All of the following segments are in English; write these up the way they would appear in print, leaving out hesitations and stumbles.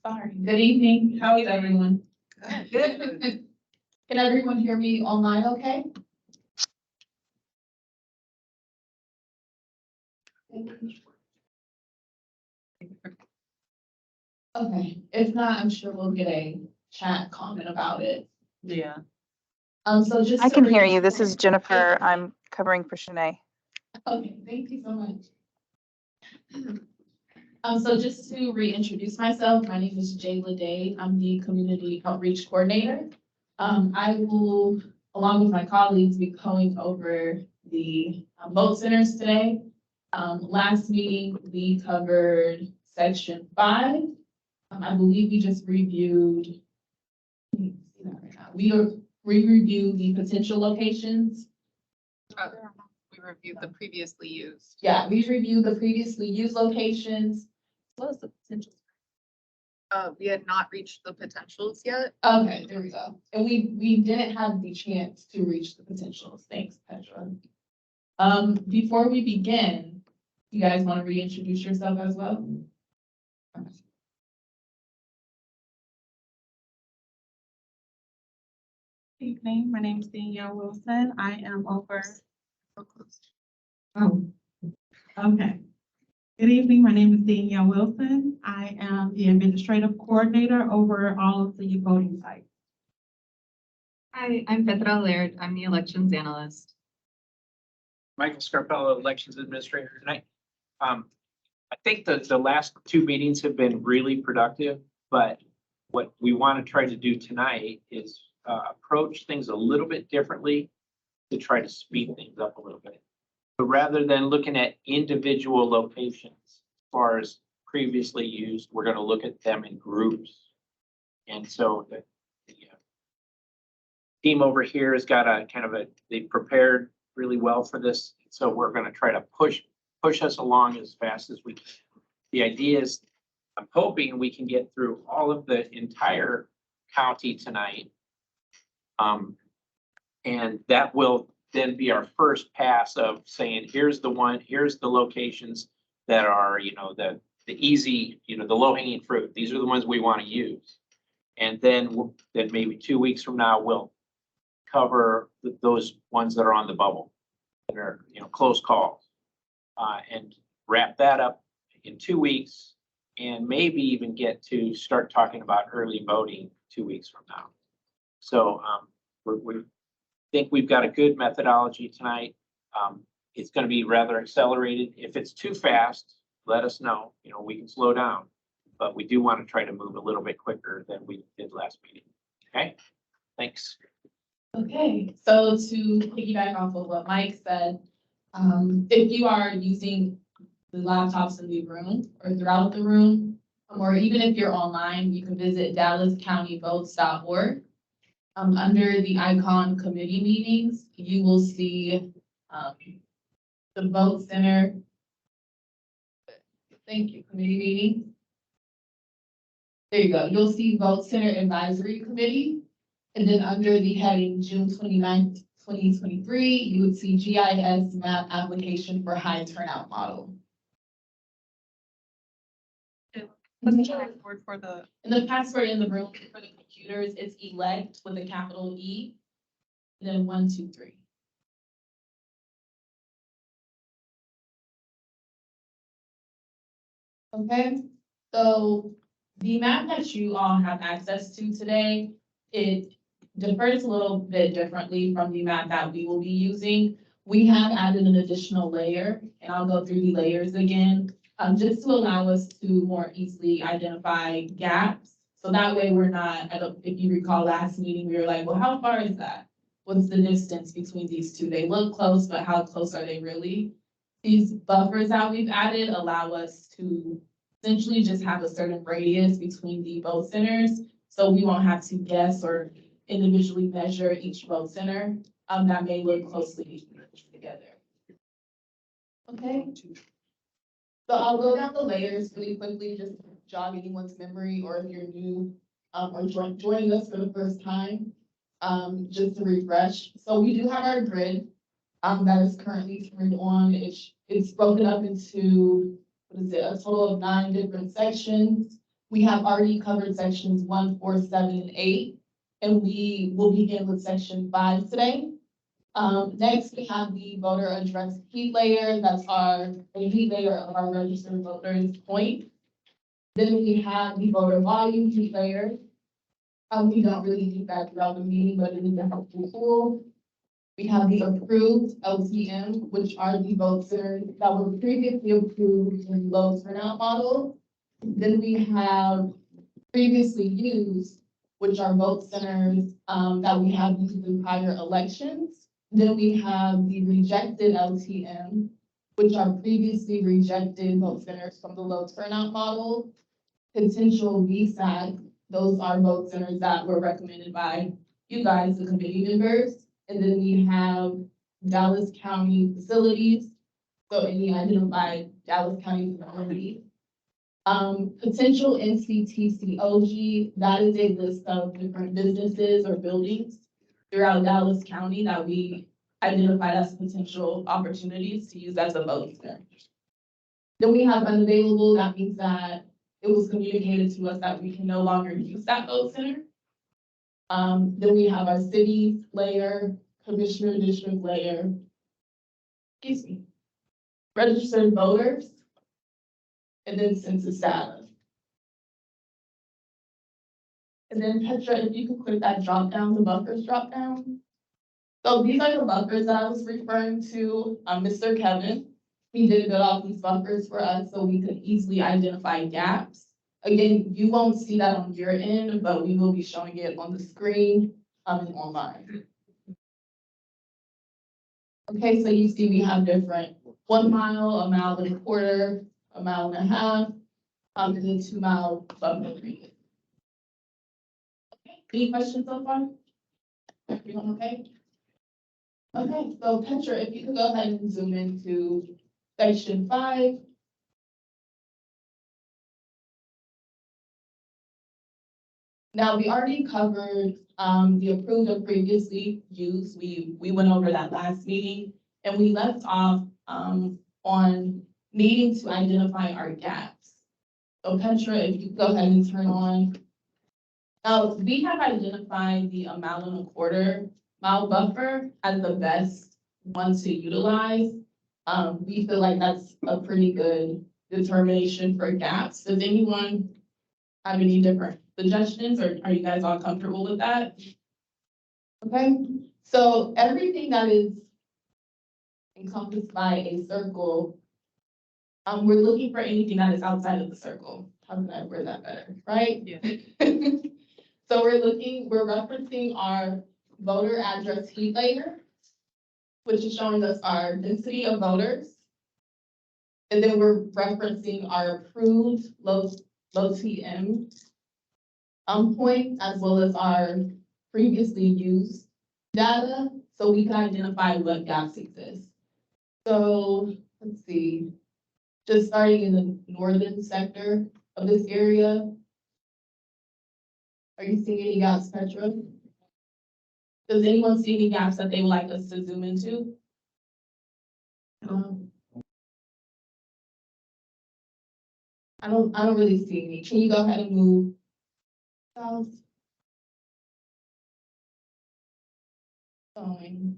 Sorry. Good evening. How is everyone? Good. Can everyone hear me online okay? Okay, if not, I'm sure we'll get a chat comment about it. Yeah. So just. I to can hear you. re- This is Jennifer. I'm covering for Shanae. Okay, thank you so much. So just to reintroduce myself, my name is Jayla Day. I'm the Community Outreach Coordinator. I will, along with my colleagues, be going over the vote centers today. Last meeting, we covered section 5. I believe we just reviewed, we reviewed the potential locations. We reviewed the previously used. Yeah, we reviewed the previously used locations. What was the potential? We had not reached the potentials yet. Okay, there we go. And we didn't have the chance to reach the potentials. Thanks, Petra. Before we begin, you guys want to reintroduce yourself as well? Evening, my name is Danielle Wilson. I am over. Okay. Good evening, my name is Danielle Wilson. I am the administrative coordinator over all of the voting sites. Hi, I'm Petra Laird. I'm the elections analyst. Michael Scarpello, Elections Administrator tonight. I think that the last 2 meetings have been really productive, but what we want to try to do tonight is approach things a little bit differently to try to speed things up a little bit. But rather than looking at individual locations as far as previously used, we're going to look at them in groups. And so the team over here has got a kind of they've prepared really well for this. So we're going to try to push us along as fast as we can. The idea is, I'm hoping we can get through all of the entire county tonight. And that will then be our first pass of saying, here's the locations that are, the easy, the low-hanging fruit. These are the ones we want to use. And then maybe 2 weeks from now, we'll cover those ones that are on the bubble, that are, close calls, and wrap that up in 2 weeks, and maybe even get to start talking about early voting 2 weeks from now. So we think we've got a good methodology tonight. It's going to be rather accelerated. If it's too fast, let us know. We can slow down, but we do want to try to move a little bit quicker than we did last meeting. Okay, thanks. Okay, so to piggyback off of what Mike said, if you are using the laptops in the room or throughout the room, or even if you're online, you can visit DallasCountyVotes.org. Under the icon committee meetings, you will see the vote center. Thank you, committee meeting. There you go. You'll see vote center advisory committee. And then under the heading June 29th, 2023, you would see GIS map application for high turnout model. What's the password for the? And the password in the room for the computers is elect with a capital E, and then 1, 2, 3. Okay, so the map that you all have access to today, it differs a little bit differently from the map that we will be using. We have added an additional layer, and I'll go through the layers again, just to allow us to more easily identify gaps. So that way we're not, if you recall last meeting, we were like, well, how far is that? What's the distance between these two? They look close, but how close are they really? These buffers that we've added allow us to essentially just have a certain radius between the vote centers. So we won't have to guess or individually measure each vote center that may look closely together. Okay. So I'll go down the layers really quickly, just jog anyone's memory, or if you're new or joining us for the first time, just to refresh. So we do have our grid that is currently turned on. It's broken up into, a total of 9 different sections. We have already covered sections 1, 4, 7, and 8, and we will begin with section 5 today. Next, we have the voter address heat layer. That's the heat layer of our registered voters point. Then we have the voter volume heat layer. We don't really do that throughout the meeting, but it is a helpful tool. We have the approved LTM, which are the vote centers that were previously approved in low turnout model. Then we have previously used, which are vote centers that we have used in prior elections. Then we have the rejected LTM, which are previously rejected vote centers from the low turnout model. Potential VCAC, those are vote centers that were recommended by you guys, the committee members. And then we have Dallas County facilities, so any identified Dallas County facility. Potential NCTCOG, that is a list of different businesses or buildings throughout Dallas County that we identified as potential opportunities to use as a voting center. Then we have unavailable, that means that it was communicated to us that we can no longer use that vote center. Then we have our city layer, commissioner district layer, registered voters, and then census data. And then Petra, if you could click that drop down, the buffers drop down. So these are the buffers that I was referring to, Mr. Kevin. He did build out these buffers for us so we could easily identify gaps. Again, you won't see that on your end, but we will be showing it on the screen and online. Okay, so you see we have different 1 mile, 1.25 miles, 1.5 miles, and then 2 mile buffer radius. Okay, any questions so far? Everyone okay? Okay, so Petra, if you could go ahead and zoom into section 5. Now, we already covered the approved or previously used. We went over that last meeting, and we left off on needing to identify our gaps. So Petra, if you go ahead and turn on. Now, we have identified the 1.25 mile buffer as the best one to utilize. We feel like that's a pretty good determination for gaps. Does anyone have any different suggestions, or are you guys all comfortable with that? Okay, so everything that is encompassed by a circle, we're looking for anything that is outside of the circle. How can I word that better, right? Yeah. So we're referencing our voter address heat layer, which is showing us our density of voters. And then we're referencing our approved low TM point, as well as our previously used data, so we can identify what gaps exist. So let's see, just starting in the northern sector of this area. Are you seeing any gaps, Petra? Does anyone see any gaps that they would like us to zoom into? I don't really see any. Can you go ahead and move south? Going.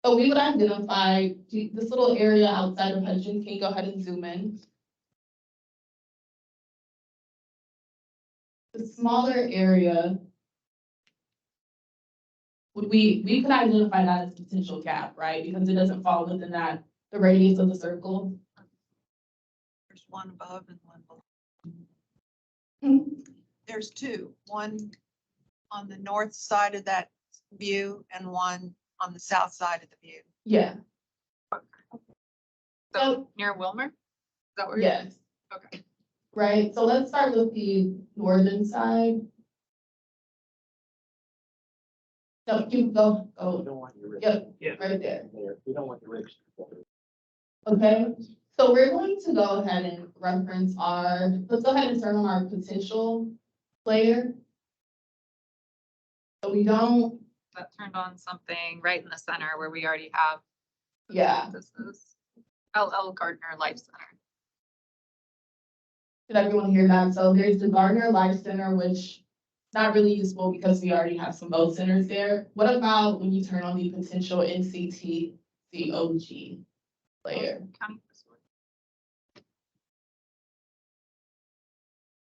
So we would identify this little area outside of Hutchins. Can you go ahead and zoom in? The smaller area, we could identify that as a potential gap, right? Because it doesn't fall within the radius of the circle. There's one above and one below. Hmm. There's two, one on the north side of that view and one on the south side of the view. Yeah, So near Wilmer? Is that where? yes, Okay. right. So let's start with the northern side. No, you go, We oh, don't want your. yep, Yeah. right there. We don't want the rich. Okay, so we're going to go ahead and reference let's go ahead and turn on our potential layer. So we don't, That turned on something right in the center where we already have Yeah, This is LL Gardner Life Center. did everyone hear that? So there's the Gardner Life Center, which is not really useful because we already have some boat centers there. What about when you turn on the potential NCT, COG layer? County Facility.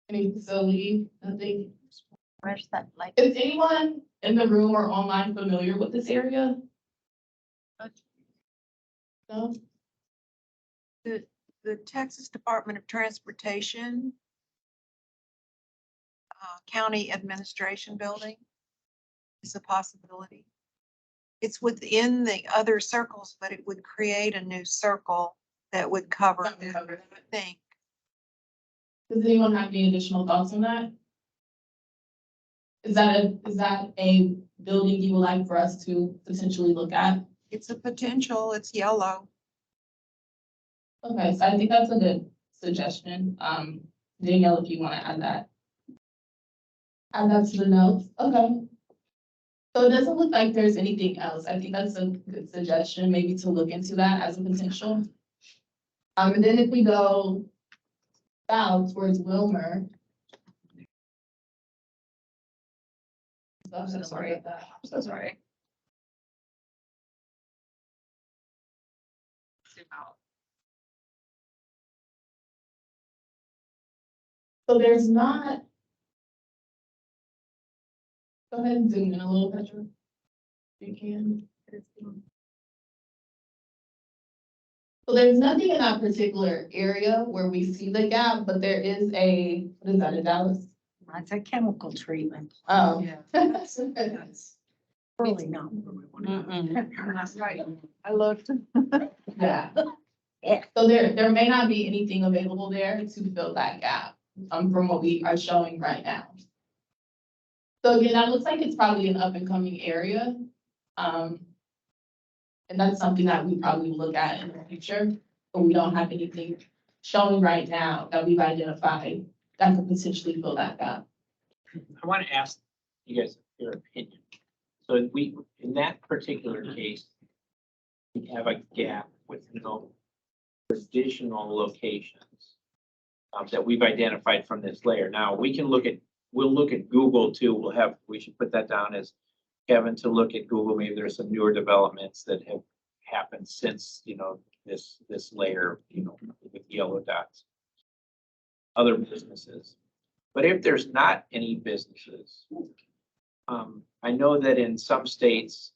Any facility, nothing? Where's that like? Is anyone in the room or online familiar with this area? No? The Texas Department of Transportation County Administration Building is a possibility. It's within the other circles, but it would create a new circle that would cover, That would cover I think. Does anyone have any additional thoughts on that? Is that a building you would like for us to potentially look at? It's a potential, it's yellow. Okay, so I think that's a good suggestion. Danielle, if you want to add that. Add that to the notes, okay. So it doesn't look like there's anything else. I think that's a good suggestion, maybe to look into that as a potential. And then if we go south towards Wilmer. I'm so sorry about that. I'm so sorry. Zoom out. So there's not. Go ahead and zoom in a little bit, if you can. So there's nothing in that particular area where we see the gap, but there is a, what is that, in Dallas? That's a chemical treatment. Oh. Yeah. That's really not where we want to go. That's right. I looked. Yeah. Yeah. So there may not be anything available there to fill that gap, from what we are showing right now. So again, that looks like it's probably an up and coming area. And that's something that we probably will look at in the future, but we don't have anything showing right now that we've identified that could potentially fill that gap. I want to ask you guys your opinion. So we, in that particular case, we have a gap with no traditional locations that we've identified from this layer. Now, we can look at, we'll look at Google too. We should put that down as Kevin to look at Google. Maybe there's some newer developments that have happened since, this layer, with yellow dots. Other businesses. But if there's not any businesses, I know that in some states,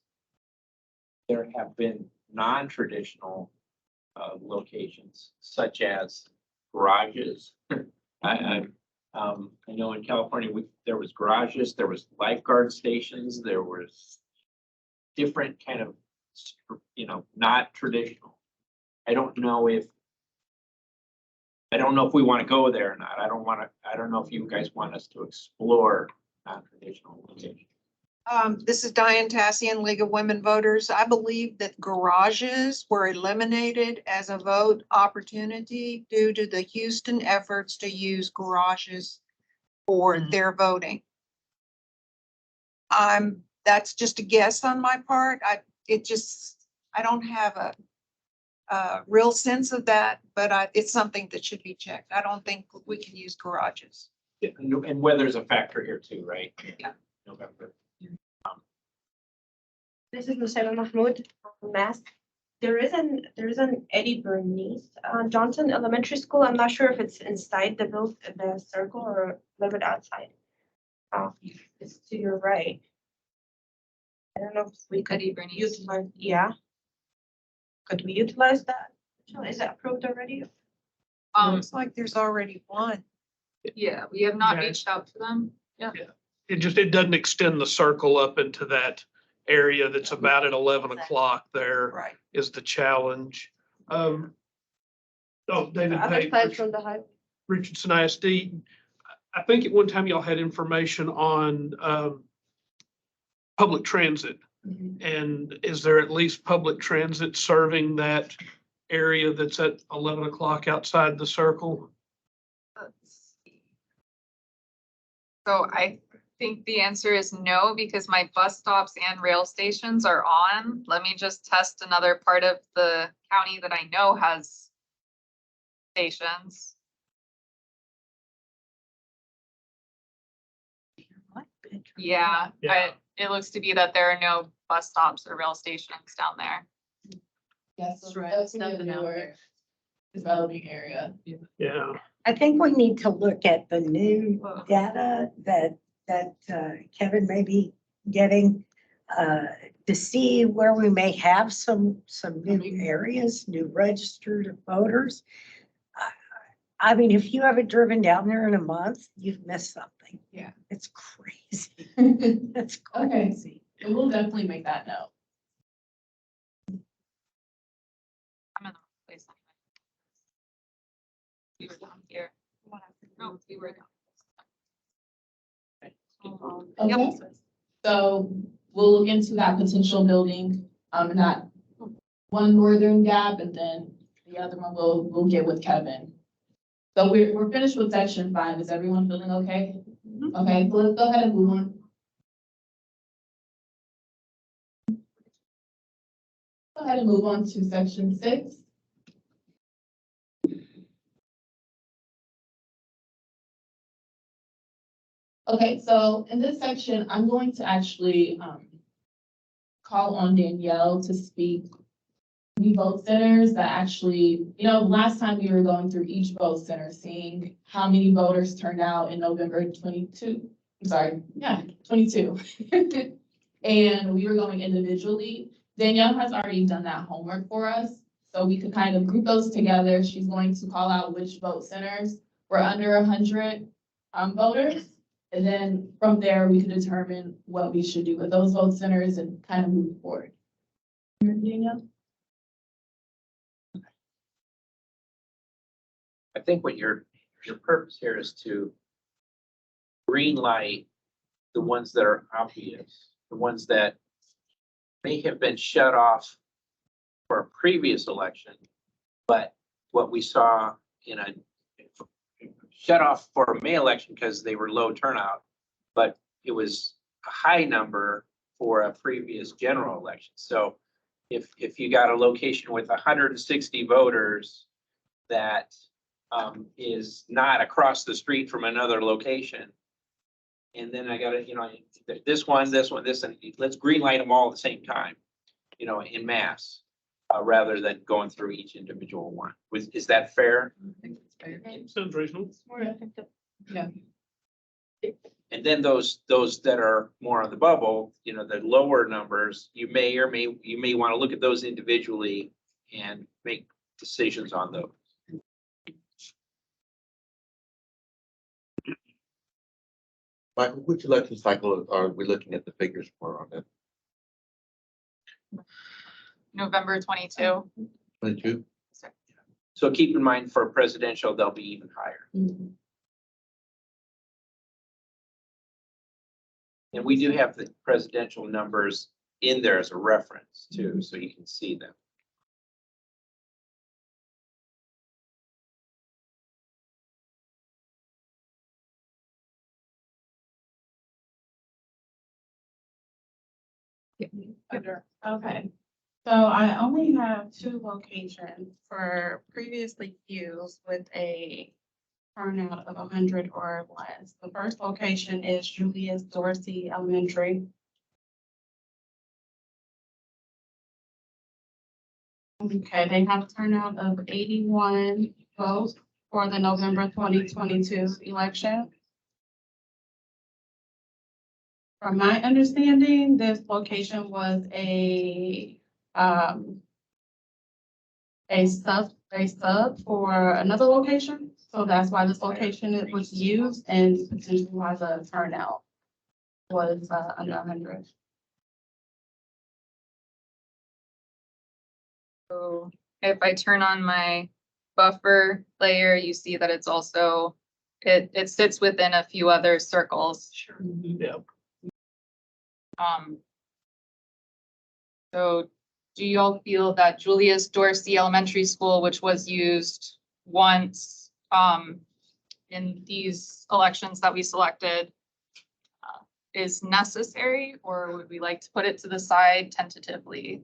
there have been non-traditional locations such as garages. I know in California, there was garages, there was lifeguard stations, there was different kind of, not traditional. I don't know if we want to go there or not. I don't know if you guys want us to explore non-traditional locations. This is Diane Tassian, League of Women Voters. I believe that garages were eliminated as a vote opportunity due to the Houston efforts to use garages for their voting. That's just a guess on my part. I don't have a real sense of that, but it's something that should be checked. I don't think we can use garages. Yeah, and weather's a factor here too, right? Yeah. November. This is Lucero Mahmoud from Mass. There is an Eddie Bernice Johnson Elementary School. I'm not sure if it's inside the circle or a little bit outside. It's to your right. I don't know if we could Eddie Bernice. utilize, yeah. Could we utilize that? Is that approved already? Looks like there's already one. Yeah, we have not Yeah. reached out to them. Yeah. It doesn't extend the circle up into that area that's about at 11 o'clock there Right. is the challenge. David Other Page, side from the high. Richardson ISD. I think at one time y'all had information on public transit. And is there at least public transit serving that area that's at 11 o'clock outside the circle? Let's see. So think the answer is no, because my bus stops and rail stations are on. Let me just test another part of the county that I know has stations. Yeah, Yeah. it looks to be that there are no bus stops or rail stations down there. Yes, That's right. that's a Nothing out newer there. developing area. Yeah. I think we need to look at the new data that Kevin may be getting to see where we may have some new areas, new registered voters. I mean, if you haven't driven down there in a month, you've missed something. Yeah. It's crazy. Okay, It's crazy. and we'll definitely make that note. I'm in the wrong place. We were down here. No, we were down. Okay, so we'll look into that potential building, that one northern gap, and then the other one we'll get with Kevin. So we're finished with section 5. Is everyone feeling okay? Okay, so let's go ahead and move on. Go ahead and move on to section 6. Okay, so in this section, I'm going to actually call on Danielle to speak new vote centers that actually, last time we were going through each vote center, seeing how many voters turned out in November 22. I'm sorry, yeah, 22. And we were going individually. Danielle has already done that homework for us, so we could kind of group those together. She's going to call out which vote centers were under 100 voters. And then from there, we can determine what we should do with those vote centers and kind of move forward. Danielle? I think what your purpose here is to green light the ones that are obvious, the ones that may have been shut off for a previous election, but what we saw in a shut off for a May election because they were low turnout, but it was a high number for a previous general election. So if you got a location with 160 voters that is not across the street from another location, and then I got to, this one, and let's green light them all at the same time, in mass, rather than going through each individual one. Is that fair? I think it's fair. Sounds reasonable. Yeah. And then those that are more on the bubble, the lower numbers, you may want to look at those individually and make decisions on those. Michael, which election cycle are we looking at the figures for on that? November 22. 22? So keep in mind for presidential, they'll be even higher. And we do have the presidential numbers in there as a reference too, so you can see them. Okay, so I only have 2 locations for previously used with a turnout of 100 or less. The first location is Julius Dorsey Elementary. Okay, they have a turnout of 81 votes for the November 2022 election. From my understanding, this location was a sub for another location. So that's why this location was used and potentially why the turnout was under 100. So if I turn on my buffer layer, you see that it's also, it sits within a few other circles. Sure. Yeah. So do you all feel that Julius Dorsey Elementary School, which was used once in these elections that we selected, is necessary, or would we like to put it to the side tentatively?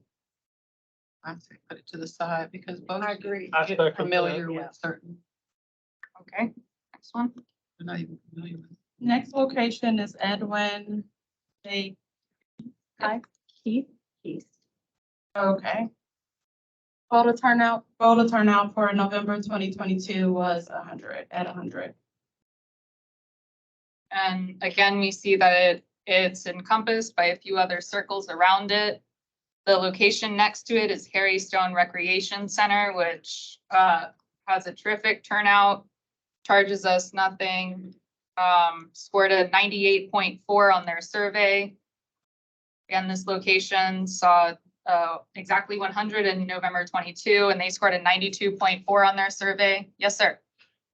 I'd say put it to the side because both. I agree. I Get second familiar that. with certain, Okay, next one. they're not even familiar with. Next location is Edwin. They, Keith? okay. Voter turnout for November 2022 was 100. And again, we see that it's encompassed by a few other circles around it. The location next to it is Harry Stone Recreation Center, which has a terrific turnout, charges us nothing. Scored a 98.4 on their survey. Again, this location saw exactly 100 in November 22, and they scored a 92.4 on their survey. Yes, sir.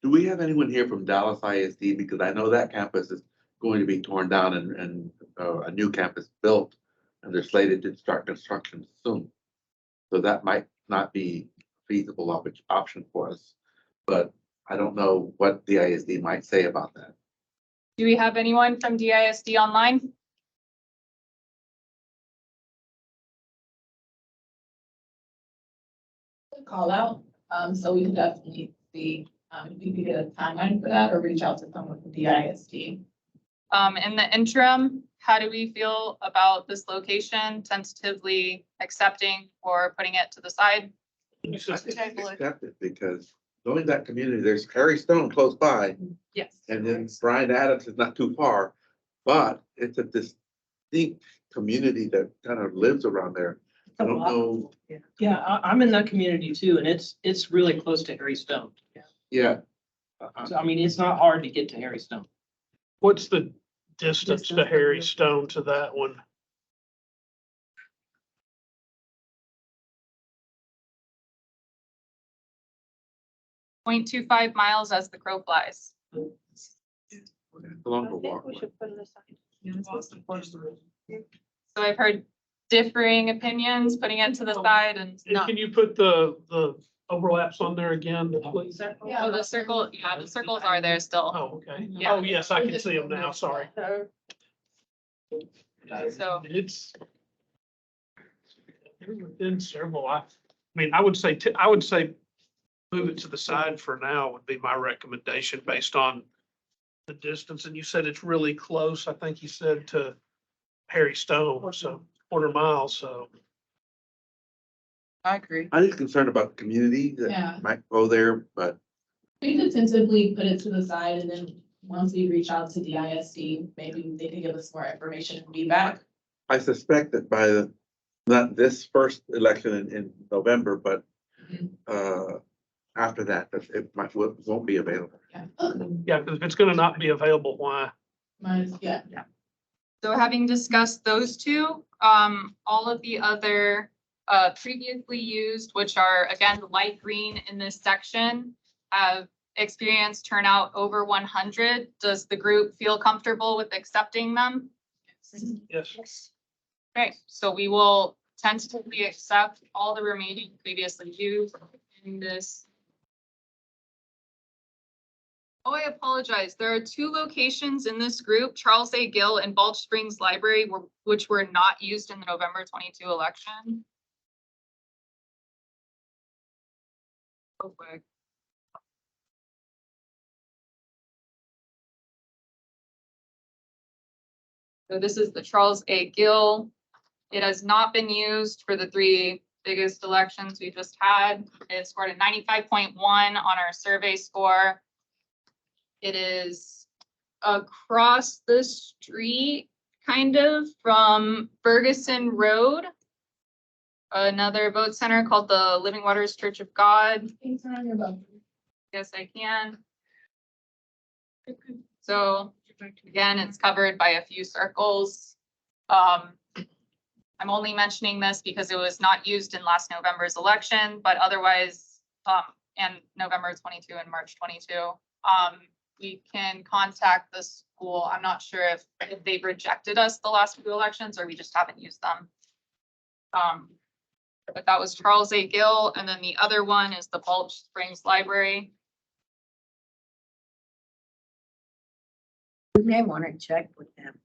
Do we have anyone here from Dallas ISD? Because I know that campus is going to be torn down and a new campus built, and they're slated to start construction soon. So that might not be feasible option for us, but I don't know what the ISD might say about that. Do we have anyone from DISD online? Call out, so we could definitely see, if we could get a timeline for that or reach out to someone from DISD. In the interim, how do we feel about this location, tentatively accepting or putting it to the side? I think accept it because knowing that community, there's Harry Stone close by, Yes. and then Brian Adams is not too far, but it's a distinct community that kind of lives around there. I don't know. Yeah, I'm in that community too, and it's really close to Harry Stone. Yeah. So I mean, it's not hard to get to Harry Stone. What's the distance to Harry Stone to that one? .25 miles as the crow flies. It's a longer I think walk. we should put it aside. So I've heard differing opinions, putting it to the side and. And can you put the overlaps on there again, please? Oh, the circle, yeah, the circles are there still. Oh, okay. Yeah. Oh, yes, I can see them now, sorry. So, It's within several, I mean, I would say move it to the side for now would be my recommendation based on the distance. And you said it's really close, I think you said, to Harry Stone, so quarter mile, so. I agree. I'm just concerned about the community Yeah. that might go there, but We could tentatively put it to the side and then once we reach out to DISD, maybe they can give us more information and feedback. I suspect that by not this first election in November, but after that it won't be available. Yeah. Yeah, because if it's gonna not be available, why? Yeah. so having discussed those two, all of the other previously used, which are again, light green in this section, have experienced turnout over 100. Does the group feel comfortable with accepting them? Yes. Okay, so we will tentatively accept all the remaining previously used in this. Oh, I apologize. There are two locations in this group, Charles A. Gill and Balch Springs Library, which were not used in the November 22 election. Real quick. So this is the Charles A. Gill. It has not been used for the three biggest elections we just had. It scored a 95.1 on our survey score. It is across the street, kind of, from Ferguson Road. Another vote center called the Living Waters Church of God. Can you turn on your button? Yes, I can. So again, it's covered by a few circles. I'm only mentioning this because it was not used in last November's election, but otherwise, and November 22 and March 22. We can contact the school. I'm not sure if they've rejected us the last few elections or we just haven't used them. But that was Charles A. Gill, and then the other one is the Balch Springs Library. We may want to check with them.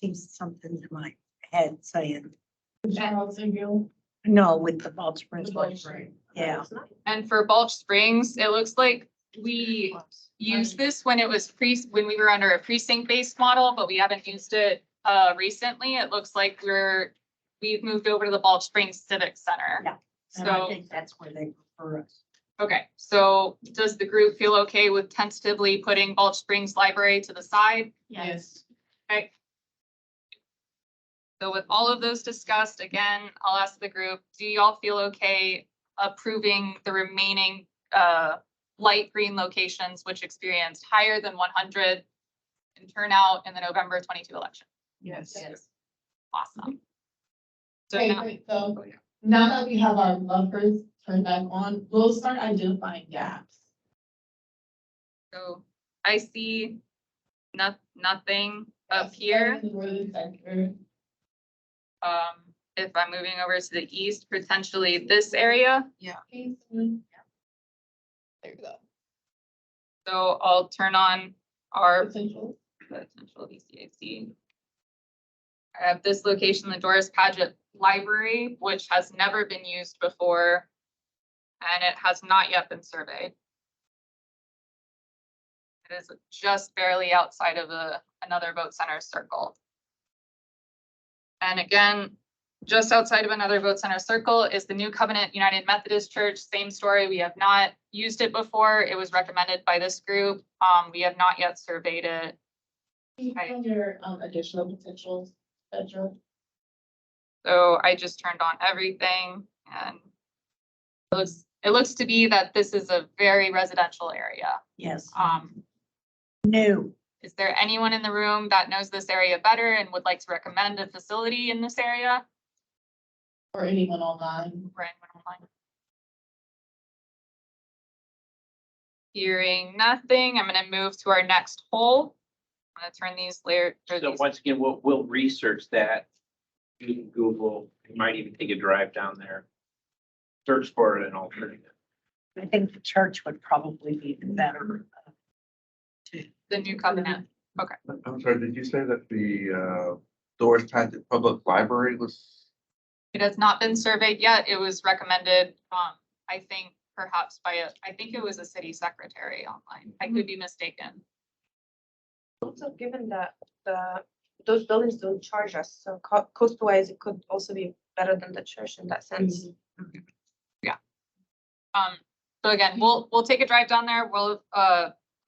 seems something in my head saying, Charles and Gil. no, with the Balch Springs. The Balch Springs. Yeah. And for Balch Springs, it looks like we used this when it was when we were under a precinct-based model, but we haven't used it recently. It looks like we've moved over to the Balch Springs Civic Center. Yeah. And I So, think that's where they prefer us. okay, so does the group feel okay with tentatively putting Balch Springs Library to the side? Yes. Okay. So with all of those discussed, again, I'll ask the group, do y'all feel okay approving the remaining light green locations which experienced higher than 100 in turnout in the November 22 election? Yes. Awesome. So Okay, now, great. So now that we have our buffers turned back on, we'll start identifying gaps. so I see nothing up here. In the northern sector. If I'm moving over to the east, potentially this area. There we go. So I'll turn on our Potential. potential VCAC. I have this location, the Doris Paget Library, which has never been used before, and it has not yet been surveyed. It is just barely outside of another vote center circle. And again, just outside of another vote center circle is the New Covenant United Methodist Church. Same story. We have not used it before. It was recommended by this group. We have not yet surveyed it. And your additional potentials, Adjourn. So I just turned on everything, and it looks to be that this is a very residential area. Yes. Is No. there anyone in the room that knows this area better and would like to recommend a facility in this area? Or anyone online. Or anyone online? Hearing nothing, I'm gonna move to our next poll. I'm gonna turn these So once again, we'll research that. You can Google, you might even take a drive down there. Search for an alternative. I think the church would probably be the better. the New Covenant. I'm sorry, did you say that the Doris Paget Public Library was? It has not been surveyed yet. It was recommended, I think perhaps I think it was a city secretary online. I could be mistaken. Also, given that those buildings don't charge us, so cost-wise, it could also be better than the church in that sense. So again, we'll take a drive down there. We'll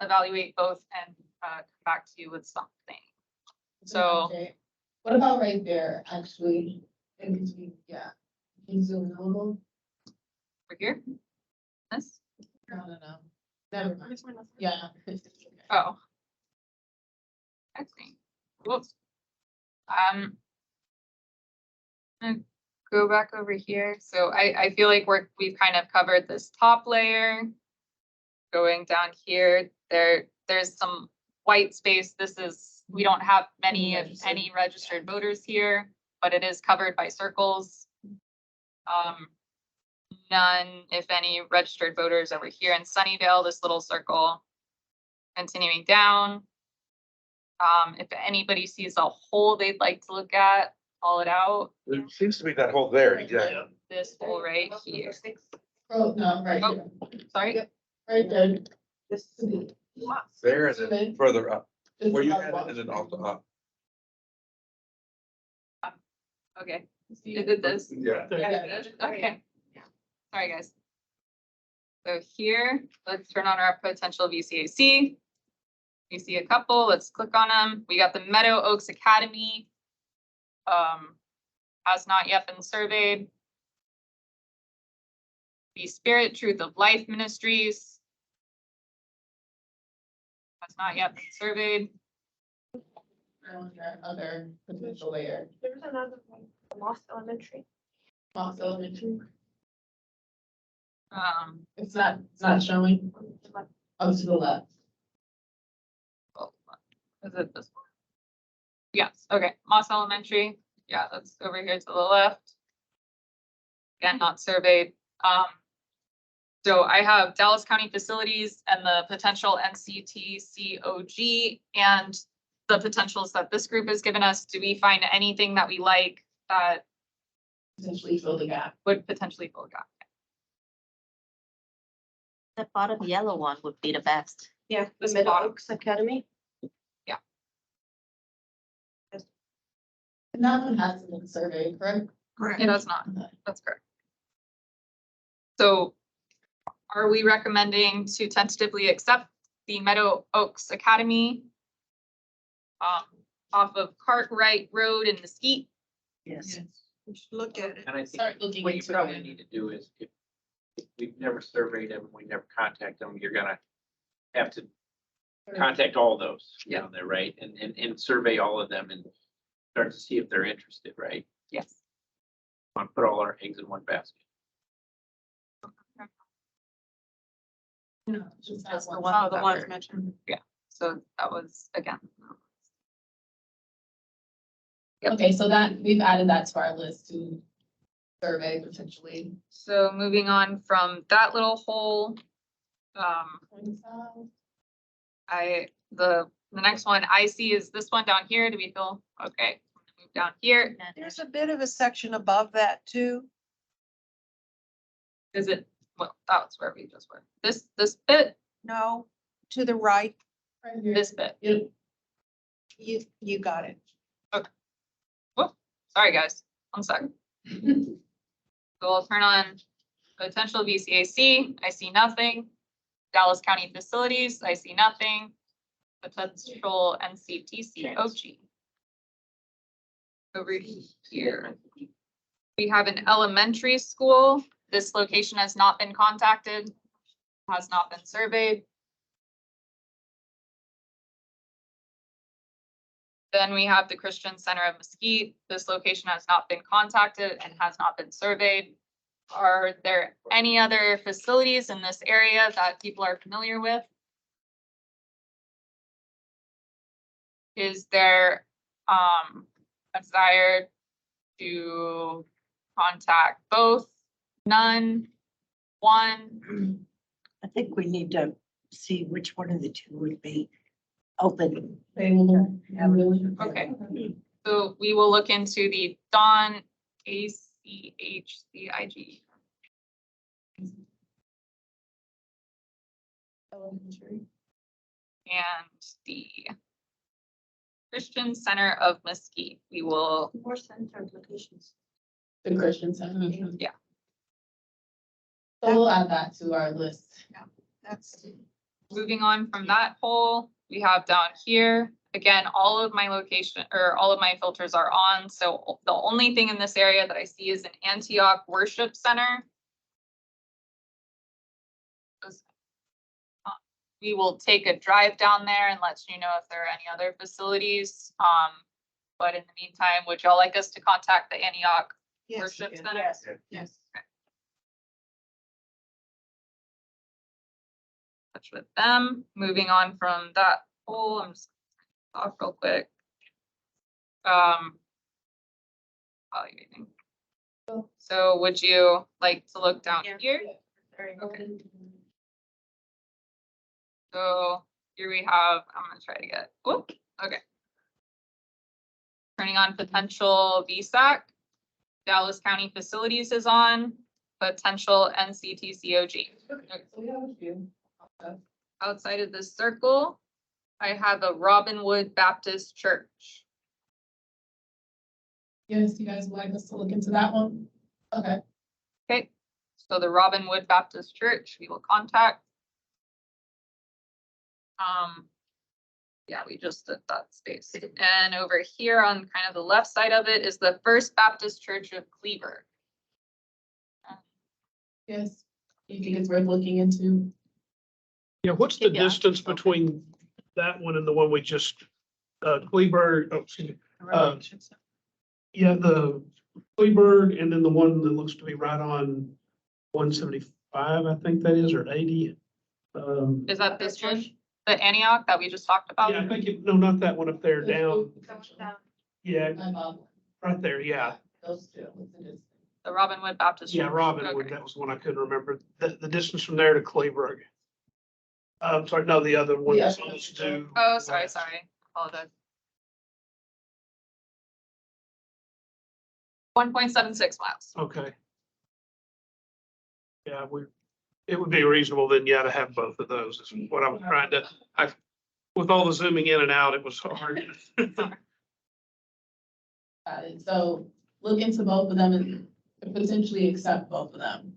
evaluate both and come back to you with something. So Okay. What about right there, actually? In between, yeah. Can you zoom in a little? over here. This? No. Never mind. Yeah. Oh. I think. Whoops. Gonna go back over here. So I feel like we've kind of covered this top layer. Going down here, there's some white space. We don't have many, if any, registered voters here, but it is covered by circles. None, if any, registered voters over here in Sunnyvale, this little circle. Continuing down. If anybody sees a hole they'd like to look at, call it out. There seems to be that hole there, exactly. This hole right here. Oh, no, right here. Sorry. Right there. This There and then further up, Just where you about had it one. and then also up. Okay. Is it this? Yeah. Okay. Sorry, guys. So here, let's turn on our potential VCAC. You see a couple, let's click on them. We got the Meadow Oaks Academy. Has not yet been surveyed. The Spirit Truth of Life Ministries. Has not yet been surveyed. Other potential layer. There's another one, Moss Elementary. Moss Elementary. It's It's not showing. Oh, to the left. Is it this one? Yes, okay, Moss Elementary, yeah, that's over here to the left. Again, not surveyed. So I have Dallas County Facilities and the potential NCT COG and the potentials that this group has given us, do we find anything that we like that Potentially fill the gap. would potentially fill a gap? The bottom yellow one would be the best. Yeah, the This Middle bottom. Oaks Academy. And that one has been surveyed, correct? It does not. That's correct. So are we recommending to tentatively accept the Meadow Oaks Academy off of Cartwright Road in Mesquite? Yes. We should look at it. And I think Start looking what you into probably it. need to do is, if we've never surveyed them, we never contact them, you're gonna have to contact all those down there, right? And survey all of them and start to see if they're interested, right? Yes. Want to put all our eggs in one basket. No, just Just the that one. one. Oh, the ones mentioned. So that was, again. Okay, so that, we've added that to our list to survey potentially. So moving on from that little hole, the next one I see is this one down here. Do we feel, okay, move down here. There's a bit of a section above that too. Is it, well, that's where we just were. This bit, No, to the right. Right here. this bit. Yep. You got it. Sorry, guys, 1 second. So I'll turn on potential VCAC. I see nothing. Dallas County facilities, I see nothing. Potential NCTCOG. Over here. We have an elementary school. This location has not been contacted, has not been surveyed. Then we have the Christian Center of Mesquite. This location has not been contacted and has not been surveyed. Are there any other facilities in this area that people are familiar with? Is there a desire to contact both? None? One? I think we need to see which one of the two would be open. Available. Yeah, really. Okay. So we will look into the Dawn ACHCIG. Elementary. And the Christian Center of Mesquite. We will, More center locations. The Christian Center. Yeah. So we'll add that to our list. That's. moving on from that hole, we have down here, again, all of my location or all of my filters are on. So the only thing in this area that I see is an Antioch Worship Center. We will take a drive down there and let you know if there are any other facilities. But in the meantime, would y'all like us to contact the Antioch Worship Center? Yes, yes. Touch with them. Moving on from that hole, I'm just off real quick. Evaluating. So would you like to look down Yeah. here? Okay. So here we have, I'm gonna try to get, whoop, okay. Turning on potential VSAC. Dallas County Facilities is on, potential NCTCOG. So we have a few. Outside of this circle, I have a Robinwood Baptist Church. Yes, you guys would like us to look into that one? Okay. Okay, so the Robinwood Baptist Church, we will contact. Yeah, we just did that space. And over here on kind of the left side of it is the First Baptist Church of Cleaver. Yes, you think it's worth looking into? Yeah, what's the Yeah. distance between that one and the one we just, Kleberg, oh, excuse me. Yeah, the Kleberg and then the one that looks to be right on 175, I think that is, or 80. Is that this one? The Antioch that we just talked about? Yeah, I think it, no, not that one up there, down, yeah, right there, yeah. Those two. What's the distance? The Robinwood Baptist. Yeah, Church. Robinwood, Okay. that was the one I couldn't remember. The distance from there to Kleberg. Sorry, no, the other one The is other one. almost due. Oh, sorry, apologize. 1.76 miles. Okay. Yeah, it would be reasonable then, yeah, to have both of those is what I was trying to, with all the zooming in and out, it was hard. Got it. So look into both of them and potentially accept both of them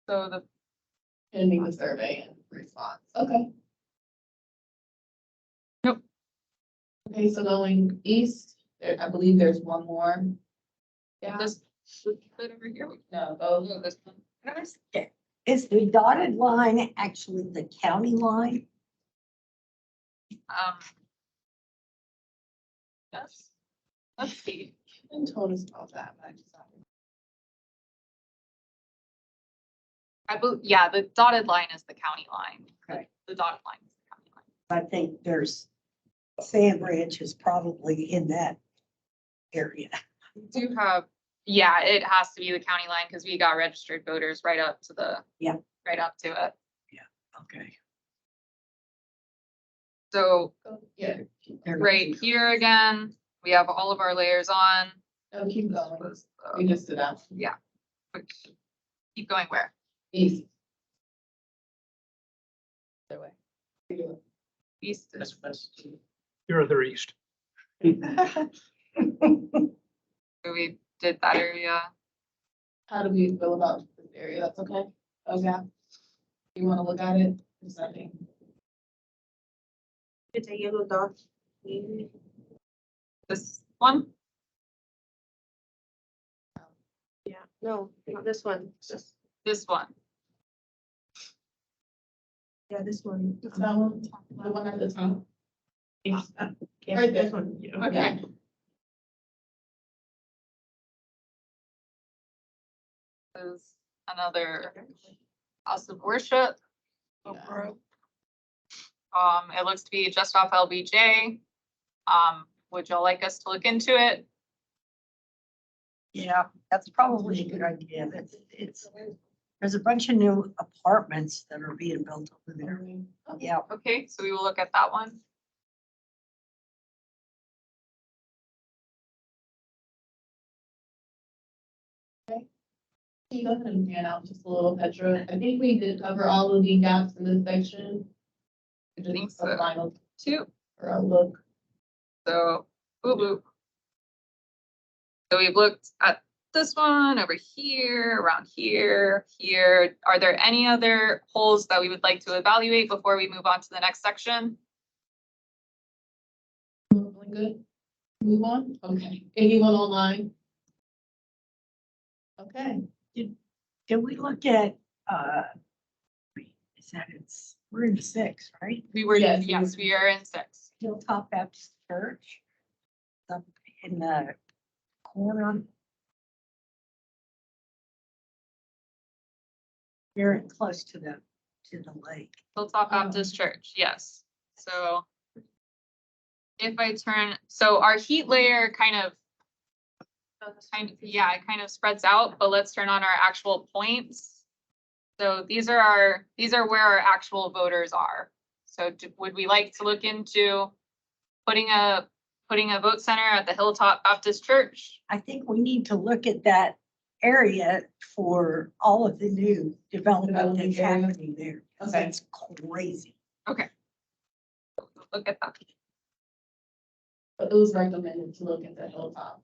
So the pending the survey and response. Okay. Nope. Okay, so going east, I believe there's one more. Yeah. this bit over here. No, Oh, go. this one. Is the dotted line actually the county line? Yes. Let's see. And told us about that, but I just. Yeah, the dotted line is the county line. Okay. The dotted line is the county line. I think there's Sand Ranch is probably in that area. We do have, yeah, it has to be the county line because we got registered voters right up to the. Yeah. Right up to it. Okay. So Yeah. right here again, we have all of our layers on. Oh, keep going. We just did that. Keep going where? East. Other way. East That's is, west. You're other east. so we did that area. How do we feel about this area? That's okay? Okay. You wanna look at it? There's nothing. It's a yellow dot. This one, Yeah, no, not this one. this one. Yeah, this one. Is that one? The one at the top? Yeah, Right there. this one. Okay. Is another house of worship. Yeah. It looks to be just off LBJ. Would y'all like us to look into it? Yeah, that's probably a good idea. There's a bunch of new apartments that are being built over there. Yeah. Okay, so we will look at that one. Can you go ahead and pan out just a little, Petra? I think we did cover all of the gaps in this section. I think Just a so. final Two. or a look. So, boop, boop. So we've looked at this one over here, around here, here. Are there any other holes that we would like to evaluate before we move on to the next section? Really good. Move on. Okay. Anyone online? Okay. Can we look at, we're in 6, right? We were, Yes. yes, we are in 6. Hilltop Baptist Church. Up in the corner. Very close to the lake. Hilltop Baptist Church, yes. So if I turn, so our heat layer kind of, yeah, it kind of spreads out, but let's turn on our actual points. So these are where our actual voters are. So would we like to look into putting a vote center at the Hilltop Baptist Church? I think we need to look at that area for all of the new development that's happening there. Okay. It's crazy. Okay. Look at that. But it was recommended to look at the Hilltop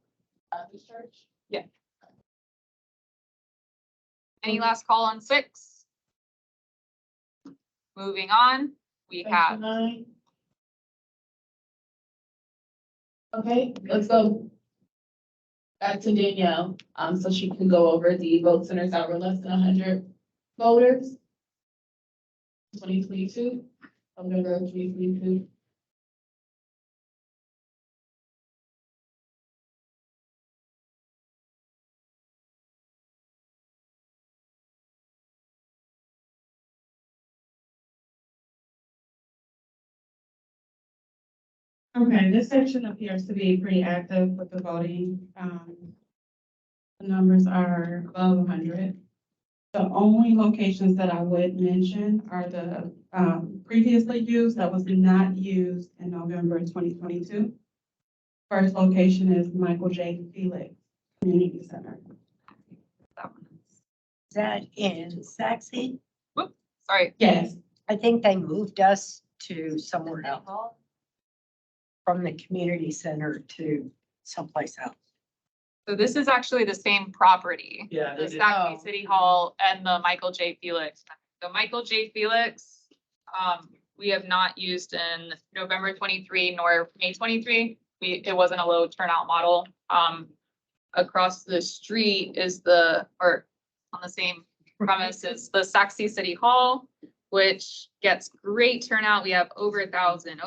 Baptist Church. Yeah. Any last call on 6? Moving on, we have, Okay, let's go back to Danielle, so she can go over the vote centers that were less than 100 voters. 2022, November of 2022. Okay, this section appears to be pretty active with the voting. The numbers are above 100. The only locations that I would mention are the previously used that was not used in November 2022. First location is Michael J. Felix Community center. Is that in Saxon? Sorry. Yes, I think they moved us to somewhere else, from the community center to someplace else. So this is actually the same property. Yeah, The they did. Sac City Hall and the Michael J. Felix. The Michael J. Felix, we have not used in November 23 nor May 23. It wasn't a low turnout model. Across the street is or on the same premise is the Sac City Hall, which gets great turnout. We have over 1,000.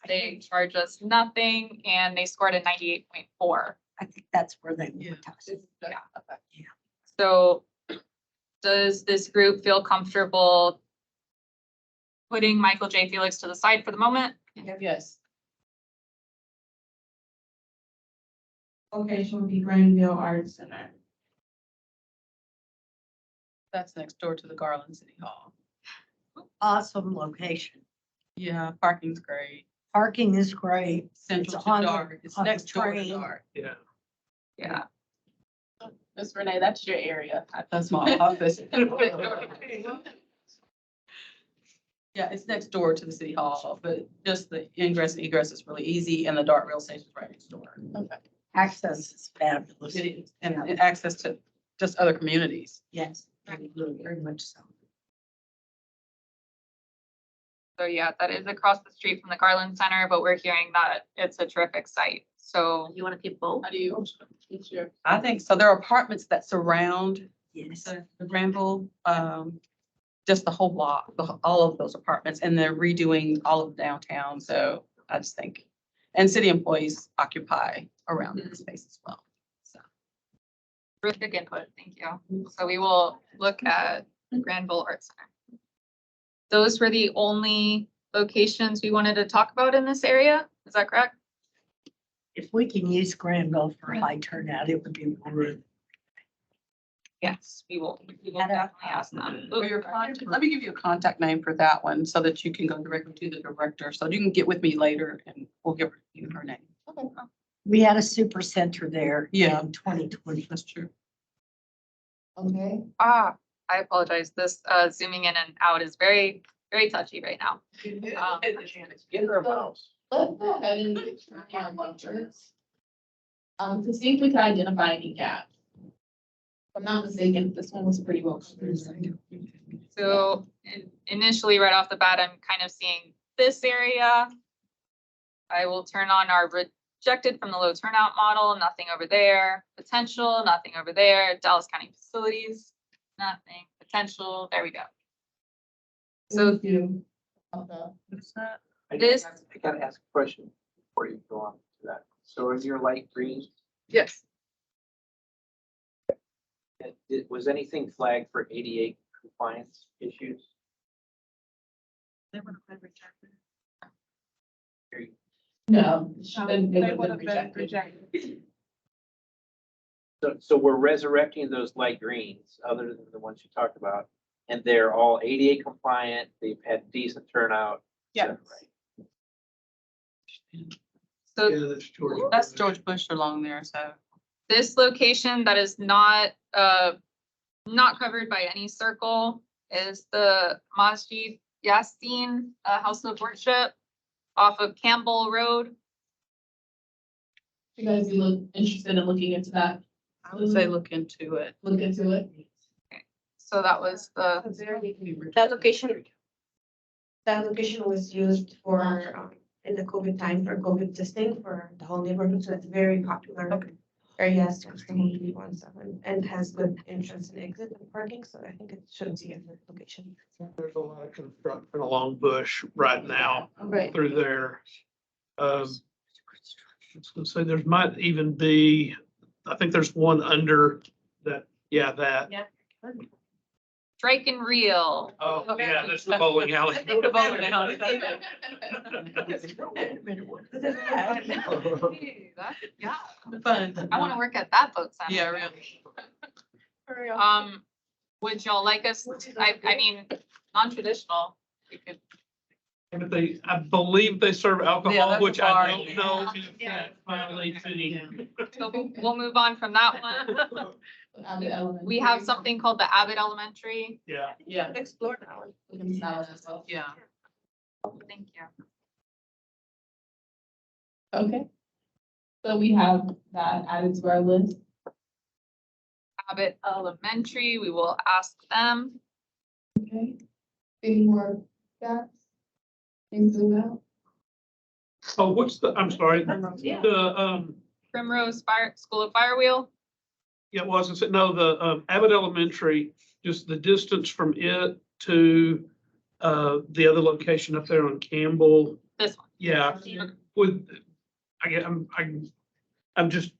They charge us nothing and they scored a 98.4. I think that's where they moved us. Yeah. So does this group feel comfortable putting Michael J. Felix to the side for the moment? yes. Location would be Granville Arts Center. That's next door to the Garland City Hall. Awesome location. Yeah, parking's great. Parking is great. Central It's to on the- Dart. It's on the next door to train. Dart. Yeah. Yeah. Ms. Renee, that's your area. That's my office. Yeah, it's next door to the city hall, but just the ingress and egress is really easy and the Dart rail station is right next door. Access is fabulous. It is, and access to just other communities. Yes, very much so. So yeah, that is across the street from the Garland Center, but we're hearing that it's a terrific site. So You want to keep both? How do you? I think so. There are apartments that surround Yes. the Granville, just the whole block, all of those apartments, and they're redoing all of downtown. So I just think, and city employees occupy around that space as well. So terrific input. Thank you. So we will look at Granville Arts Center. Those were the only locations we wanted to talk about in this area. Is that correct? If we can use Granville for high turnout, it would be wonderful. Yes, we will. We will definitely ask them. for your contact, let me give you a contact name for that one so that you can go directly to the director. So you can get with me later and we'll give you her name. We had a super center there. Yeah. In 2020. That's true. Okay. I apologize. This zooming in and out is very, very touchy right now. Get her a mouse. Let's go ahead and try our pictures. To see if we can identify any gaps. If I'm not mistaken, this one was pretty well covered. So initially, right off the bat, I'm kind of seeing this area. I will turn on our rejected from the low turnout model, nothing over there. Potential, nothing over there. Dallas County facilities, nothing. Potential, there we go. So you. This- I gotta ask a question before you go on to that. So is your light green, Yes. was anything flagged for ADA compliance issues? No. They would have been rejected. So we're resurrecting those light greens, other than the ones you talked about, and they're all ADA compliant, they've had decent turnout. Yeah. So Yeah, that's George. That's George Bush along there, so. this location that is not covered by any circle is the Masjid Yassin House of Worship off of Campbell Road. You guys, you look interested in looking into that? I would say look into it. Look into it. So that was the, That location was used for, in the COVID time for COVID testing for the whole neighborhood, so it's very popular. Areas for community ones and has good entrance and exit and parking, so I think it should be a good location. There's a lot of construction along Bush right now Right. through there. I was gonna say there might even be, I think there's one under that, yeah, that. Strike and Reel. Oh, yeah, that's the bowling alley. The bowling alley. Yeah, Fun. I want to work at that boat center. Yeah, really. Would y'all like us, I mean, non-traditional, we could But I believe they serve Yeah, alcohol, that's which a I bar. don't know if Yeah. that violates any. So we'll move on from that one. We have something called the Abbott Elementary. Yeah, Yeah. Explore that one. We can sell it as well. Yeah. Thank you. Okay. So we have that added to our list. Abbott Elementary, we will ask them. Okay. Any more gaps? Things about? oh, what's the, I'm sorry, Yeah. the, Primrose Fire, School of Firewheel. yeah, it wasn't, no, the, Abbott Elementary, just the distance from it to, the other location up there on Campbell. This one. Yeah, would, I'm just,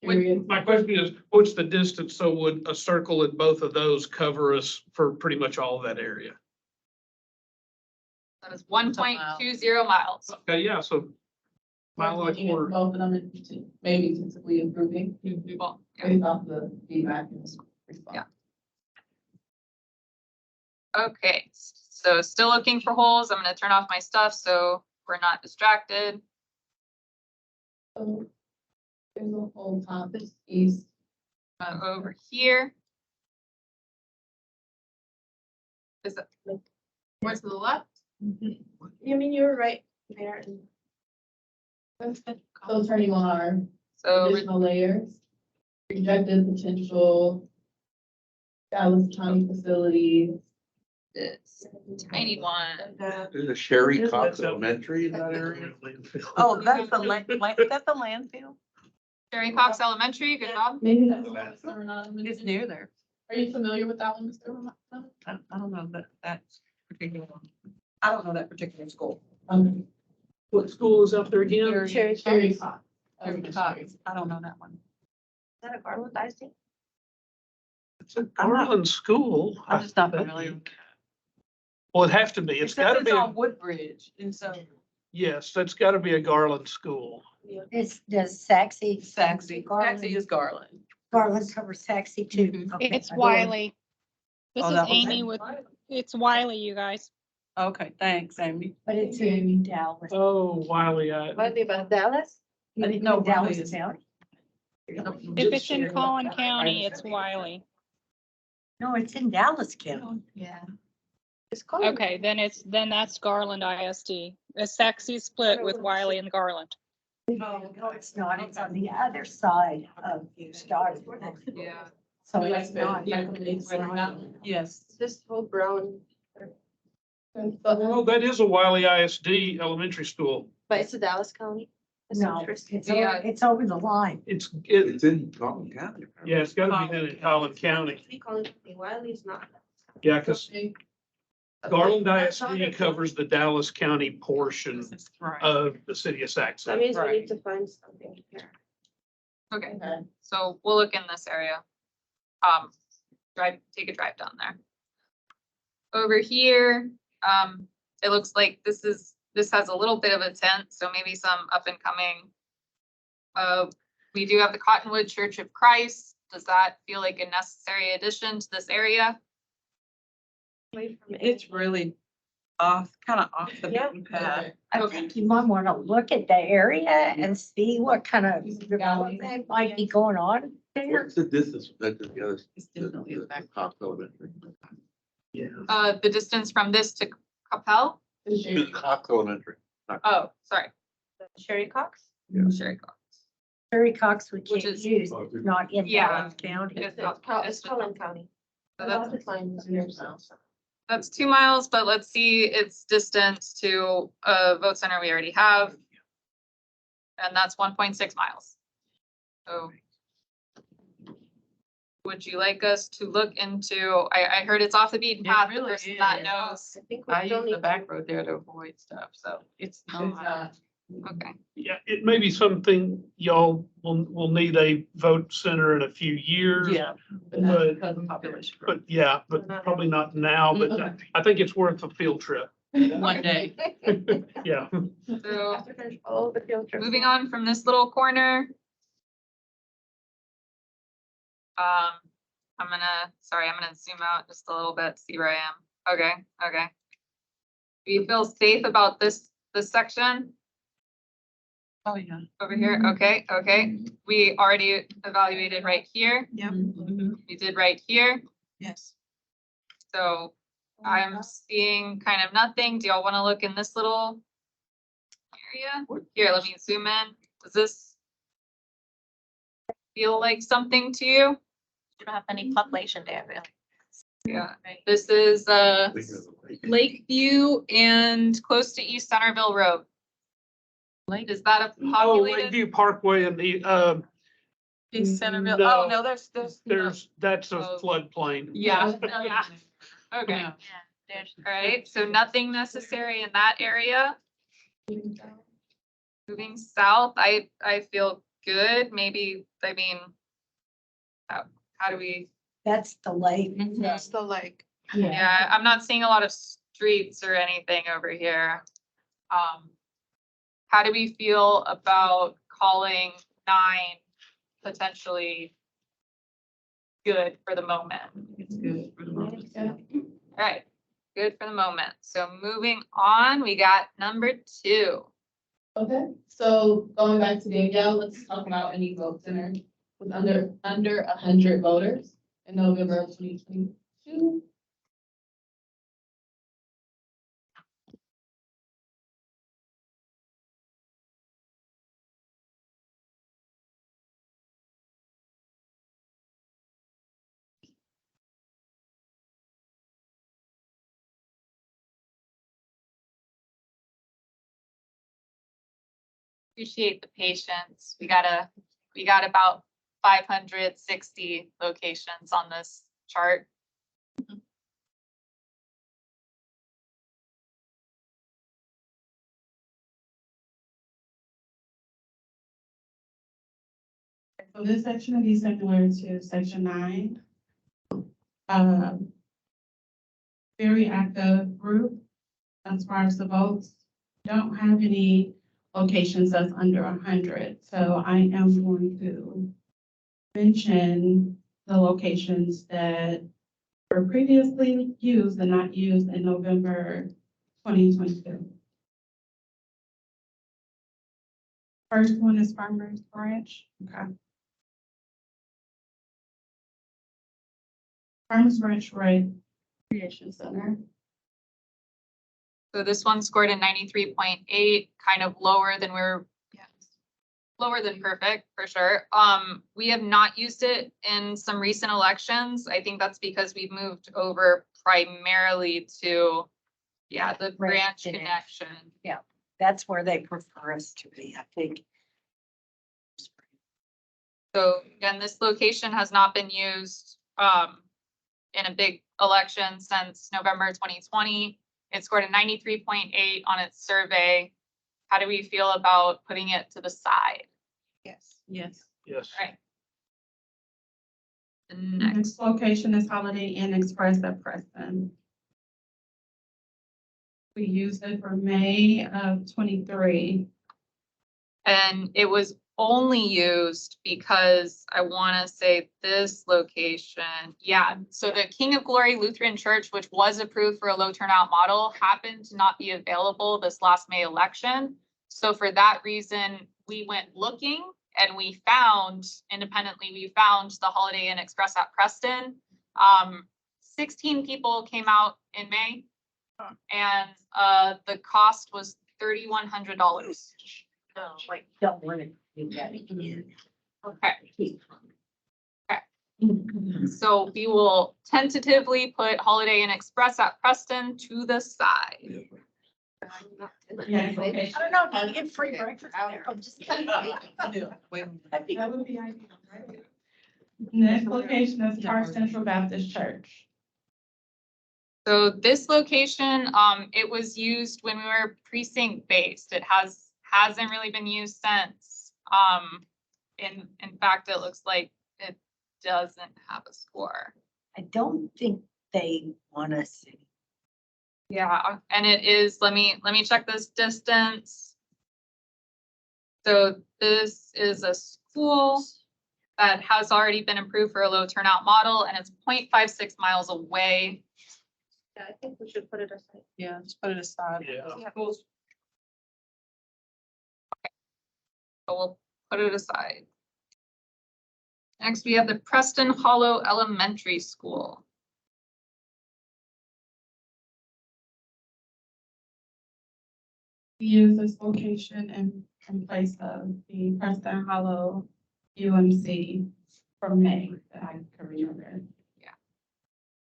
my question is, what's the distance? So would a circle in both of those cover us for pretty much all of that area? That is 1.20 miles. Okay, yeah, so mile and a Looking at quarter. both of them and maybe considerably improving Well, yeah. based off the feedback and response. Yeah. Okay, so still looking for holes. I'm gonna turn off my stuff so we're not distracted. So there's a whole top east. Over here. Is it, where's to the left? You mean you're right there? So turning on our So additional layers, projected potential Dallas County facilities. this tiny one. There's a Sherry Cox That's a- Elementary in that area. Oh, that's the is that the landfill? Jerry Cox Elementary, good job. Maybe that's what Mr. Renato It's mentioned. near there. Are you familiar with that one, Mr. Renato? I don't know that particular one. I don't know that particular school. What school is up there again? Cherry Cox. I don't know that one. Is that a Garland ISD? It's a Garland school. I'm just not familiar. Well, it'd have to be. It's gotta be, on Woodbridge, and so. yes, that's gotta be a Garland school. It's, does Saxy? Saxy Garland. is Garland. Garland covers Saxy too. Mhm. Okay. It's Wiley. This Oh, is that was Amy with, it's Wiley, you guys. Okay, thanks, Amy. But it's in Dallas. Oh, Wiley, about Dallas? I didn't know Dallas Wiley is- County. If it's in Collin County, it's Wiley. No, it's in Dallas County. Yeah. It's called. Okay, then that's Garland ISD. Saxy split with Wiley and Garland. No, it's not. It's on the other side of Stoddard. Yeah. So We it's like to not. recommend right now. Yes. This whole brown, oh, that is a Wiley ISD elementary school. but it's a Dallas County. That's No, interesting. it's over the line. It's in Collin County. Yeah, it's gotta be in Collin County. Wiley's not. Yeah, because Garland That's not ISD it. covers the Dallas County portion Right. of the city of Saxon. That means we Right. need to find something here. Okay, Okay. so we'll look in this area. Take a drive down there. Over here, it looks like this has a little bit of a tent, so maybe some up and coming. We do have the Cottonwood Church of Christ. Does that feel like a necessary addition to this area? It's really off the Yeah. beaten path. I think you might want to look at the area and see what kind of development might be going on there. What's the distance from that to the other? It's definitely a back. Cox Elementary. Yeah. The distance from this to Capel? To Cox Elementary. Oh, sorry, Sherry Cox? Sherry Cox. Terry Cox we Which can't is- use, not in Yeah. Dallas County. It's not- It's Collin County. So I'll that's, find here. that's 2 miles, but let's see its distance to a vote center we already have. And that's 1.6 miles. So would you like us to look into, I heard it's off the beaten It path, the really person that is. knows. I think we I don't use the need. back road there to avoid stuff, so it's not. Okay, Yeah, it may be something y'all will need a vote center in a few years. Yeah. But, Because of population. but yeah, but probably not now, but I think it's worth a field trip. One day. Yeah. so After finish all the field trips. moving on from this little corner. I'm gonna zoom out just a little bit, see where I am. Okay. Do you feel safe about this section Oh, yeah. over here? Okay, okay. We already evaluated right here. Yep. We did right here. Yes. So I'm seeing kind of nothing. Do y'all want to look in this little area? Here, let me zoom in. Does this feel like something to you? You don't have any population there, really. Yeah, this is Lakeview and close to East Centerville Road. Is that a Oh, populated? Lakeview Parkway and the, East Centerville. No. Oh, no, there's. that's a Oh. floodplain. Yeah. Okay, Yeah. There's. all right, so nothing necessary in that area. Moving south, I feel good. Maybe, I mean, how do we? That's the lake. That's the lake. Yeah, I'm not seeing a lot of streets or anything over here. How do we feel about calling 9 potentially good for the moment? It's good for the moment. All right, good for the moment. So moving on, we got number 2. Okay, so going back to Danielle, let's talk about any vote center with under 100 voters in November of 2022. Appreciate the patience. We got about 560 locations on this chart. So this section will be similar to section 9. Very active group as far as the votes. Don't have any locations that's under 100. So I am going to mention the locations that were previously used and not used in November 2022. First one is Farmers Branch. Okay. Farmers Branch Recreation Center. So this one scored a 93.8, kind of lower than lower than perfect for sure. We have not used it in some recent elections. I think that's because we've moved over primarily to, the branch connection. Yeah, that's where they prefer us to be, I think. So again, this location has not been used in a big election since November 2020. It scored a 93.8 on its survey. How do we feel about putting it to the side? Yes. Yes. Yes. All right. The Next next, location is Holiday Inn Express at Preston. We used it for May of 23. and it was only used because I want to say this location. Yeah, so the King of Glory Lutheran Church, which was approved for a low turnout model, happened to not be available this last May election. So for that reason, we went looking and we found, independently, we found the Holiday Inn Express at Preston. 16 people came out in May and the cost was $3,100. No, like, don't want to do that again. Okay. So we will tentatively put Holiday Inn Express at Preston to the side. Yeah, okay. I don't know, do you get free breakfast there? I'm just kidding. That would be ideal, right? Next location is Park Central Baptist Church. So this location, it was used when we were precinct based. It hasn't really been used since. In fact, it looks like it doesn't have a score. I don't think they want us to. Yeah, and it is, let me check this distance. So this is a school that has already been approved for a low turnout model and it's 0.56 miles away. Yeah, I think we should put it aside. Yeah, just put it aside. Yeah. So we'll put it aside. Next, we have the Preston Hollow Elementary School. Use this location in place of the Preston Hollow UMC from May that I can remember.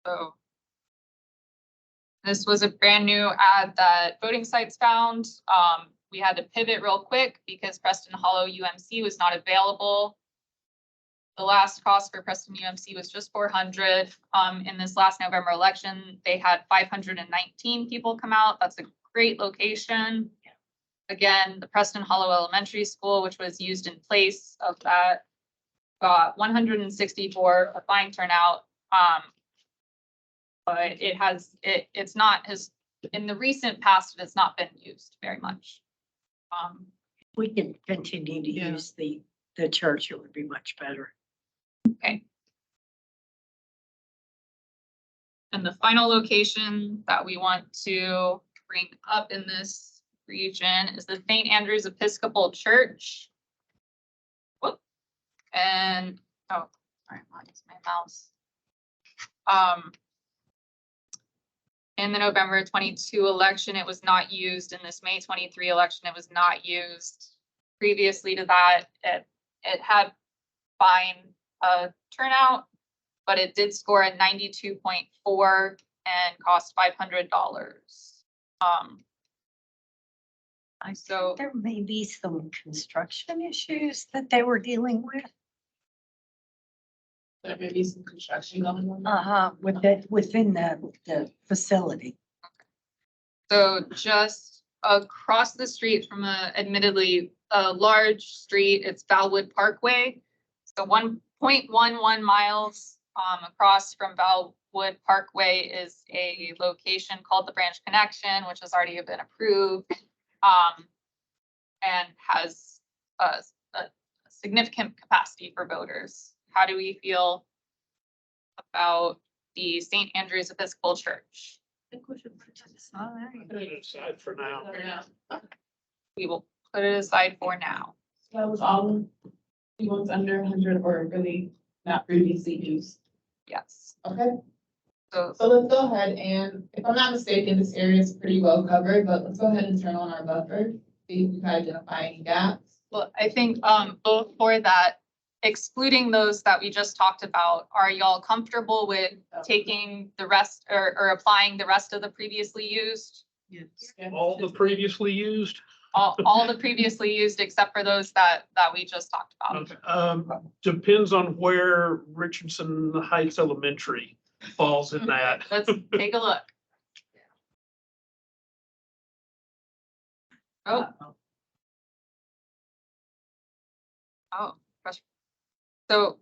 So this was a brand new ad that Voting Sites found. We had to pivot real quick because Preston Hollow UMC was not available. The last cost for Preston UMC was just 400. In this last November election, they had 519 people come out. That's a great location. Again, the Preston Hollow Elementary School, which was used in place of that, got 164, a fine turnout. But it's not in the recent past, it's not been used very much. We can continue to use the church, it would be much better. Okay. And the final location that we want to bring up in this region is the St. Andrew's Episcopal Church. Whoop. And, oh, sorry, I'll use my mouse. In the November 22 election, it was not used. In this May 23 election, it was not used. Previously to that, it had fine turnout, but it did score a 92.4 and cost $500. So There may be some construction issues that they were dealing with. There may be some construction going on. Within the facility. So just across the street from admittedly a large street, it's Valwood Parkway. So 1.11 miles across from Valwood Parkway is a location called the Branch Connection, which has already been approved and has a significant capacity for voters. How do we feel about the St. Andrew's Episcopal Church? I think we should put it Put it aside for now. We will put it aside for now. That was all the ones under 100 or really not previously used. Yes. Okay, So so let's go ahead and, if I'm not mistaken, this area is pretty well covered, but let's go ahead and turn on our buffer. See if we can identify any gaps. well, I think both for that, excluding those that we just talked about, are y'all comfortable with taking the rest or applying the rest of the previously used? Yes. All the previously used? All the previously used except for those that we just talked about. Okay. Depends on where Richardson Heights Elementary falls in that. Let's take a look. Oh. Oh, gosh. So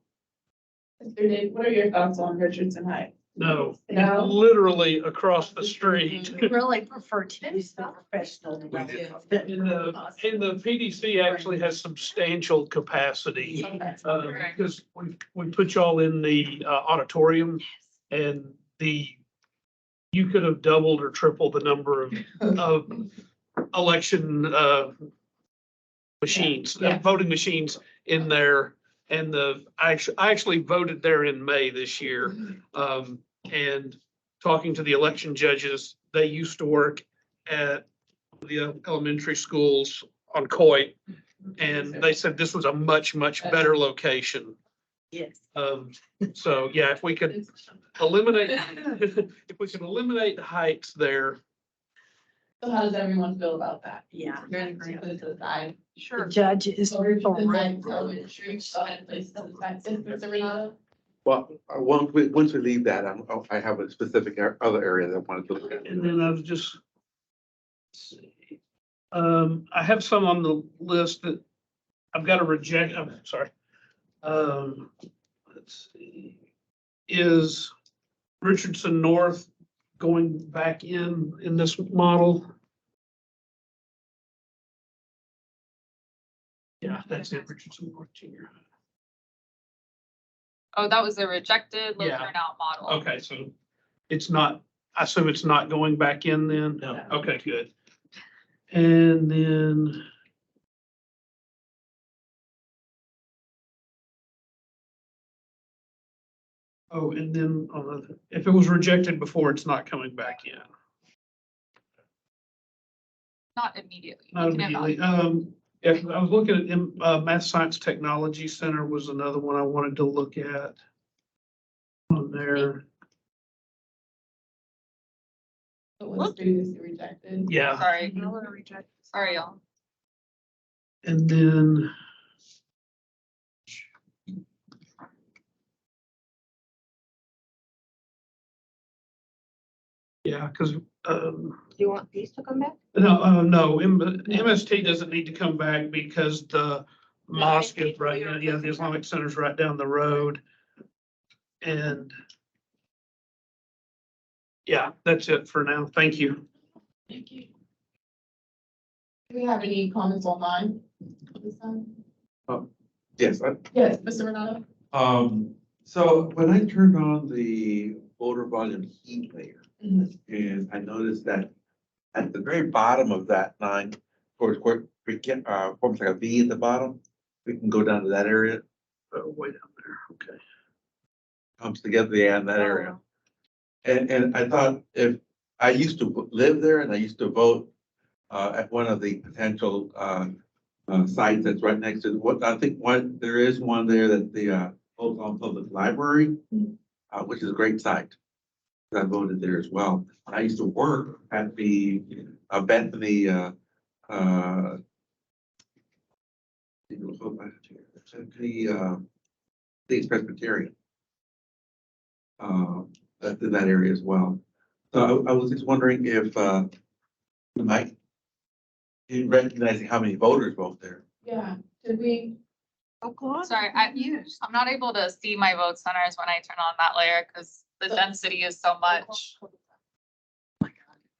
Mr. Dave, what are your thoughts on Richardson Heights? No, No? literally across the street. We really prefer to use the professional development. And the PDC actually has substantial capacity. Because we put y'all in the auditorium and you could have doubled or tripled the number of election machines, voting machines in there. And I actually voted there in May this year. And talking to the election judges, they used to work at the elementary schools on Coit. And they said this was a much, much better location. Yes. So yeah, if we could eliminate, if we can eliminate the heights there. So how does everyone feel about that? Yeah. You're in agreement, put it to the side. The judge is. So Richardson Heights Elementary, go ahead and place it to the side. Mr. Renato? Well, once we leave that, I have a specific other area that I wanted to look at. And then I was just. I have some on the list that I've got to reject, I'm sorry. Let's see. Is Richardson North going back in this model? Yeah, that's it, Richardson North Junior High. Oh, that was a rejected low Yeah. turnout model. Okay, so it's not I assume it's not going back in then? No. Okay, good. And then. Oh, and then if it was rejected before, it's not coming back in. Not immediately. Not We can immediately. evaluate. Yeah, 'cause I was looking at, Math Science Technology Center was another one I wanted to look at. On there, It was previously rejected. yeah, Sorry, I want to reject. sorry, y'all. and then. Yeah, because, Do you want these to come back? no, MST doesn't need to come back because the mosque is right, yeah, the Islamic Center's right down the road. And yeah, that's it for now. Thank you. Thank you. Do we have any comments online? Yes, Yes, Mr. Renato? so when I turned on the voter volume heat layer, and I noticed that at the very bottom of that line, towards where we get, forms like a V at the bottom, we can go down to that area, Way down there, okay. comes together, yeah, in that area. And I thought if, I used to live there and I used to vote, at one of the potential, sites that's right next to, what, I think there is one there that the, Oklahoma Public Library, which is a great site. I voted there as well. I used to work at the, Bethany, the Presbyterian. That's in that area as well. So I was just wondering if, you might, in recognizing how many voters vote there. Yeah, did we? Sorry, I'm not able to see my vote centers when I turn on that layer because the density is so much.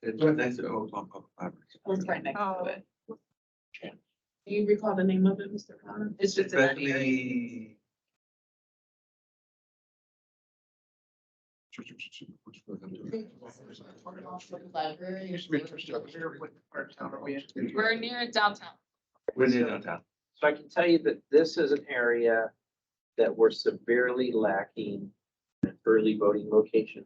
It's right next to the Oklahoma Public Library. It's right next to it. Do you recall the name of it, Mr. Connor? It's just in that area. Bethany, We're near downtown. we're near downtown. So I can tell you that this is an area that we're severely lacking an early voting location.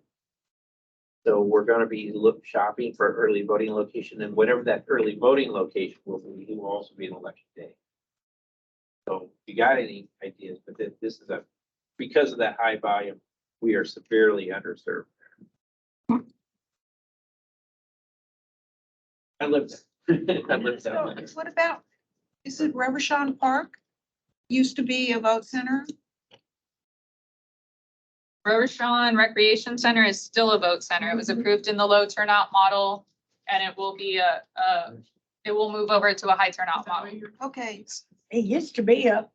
So we're gonna be shopping for an early voting location, and whatever that early voting location will be, it will also be an election day. So if you got any ideas, but this is because of that high volume, we are severely underserved. I live there. I live down there. What about, is it Reverchon Park? Used to be a vote center? Robershon Recreation Center is still a vote center. It was approved in the low turnout model. And it will be it will move over to a high turnout model. Okay, It used to be a,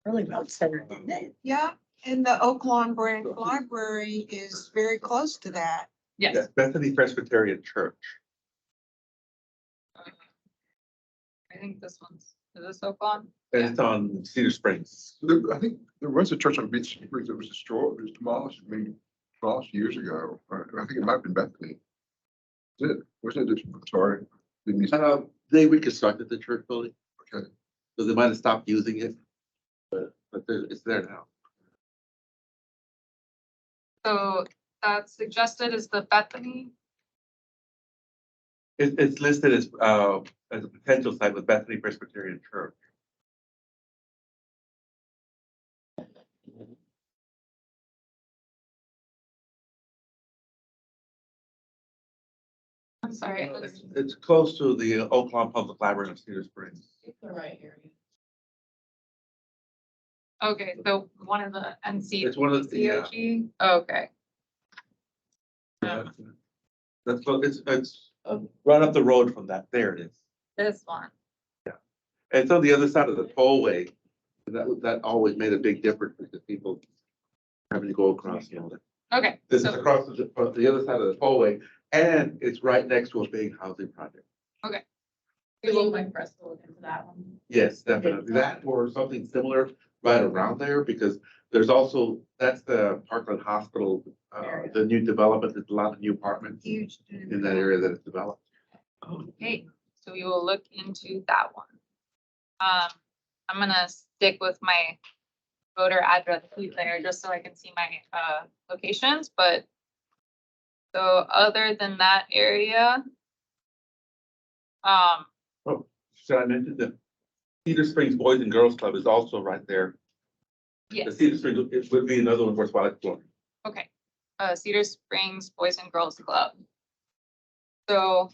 early vote center, didn't it? yeah, and the Oaklawn Branch Library is very close to that. Yes. Bethany Presbyterian Church. I think this one's, is this Oakland? And it's on Cedar Springs. I think there was a church on Beach Springs that was destroyed, it was demolished years ago. I think it might have been Bethany. Is it? Wasn't it? Sorry. Didn't you- They reconstructed the church building, Okay. so they might have stopped using it, but it's there now. So that's suggested is the Bethany. It's listed as a potential site with Bethany Presbyterian Church. I'm sorry. It's close to the Oklahoma Public Library of Cedar Springs. It's the right area. Okay, so one of the NC. It's one of the, COG? Okay. That's, it's right up the road from that. There it is. This one. It's on the other side of the tollway. That always made a big difference because people having to go across. Okay. This is So, across the other side of the tollway, and it's right next to a big housing project. We will like press to look into that one. Yes, definitely. That or something similar, right around there because there's also, that's the Parkland Hospital, the new development, there's a lot of new apartments Huge. in that area that is developed. Okay, so we will look into that one. I'm gonna stick with my voter address sheet there just so I can see my locations, but so other than that area, Oh, should I mention that Cedar Springs Boys and Girls Club is also right there. The yes, Cedar Springs, it would be another one worthwhile exploring. okay. Cedar Springs Boys and Girls Club. So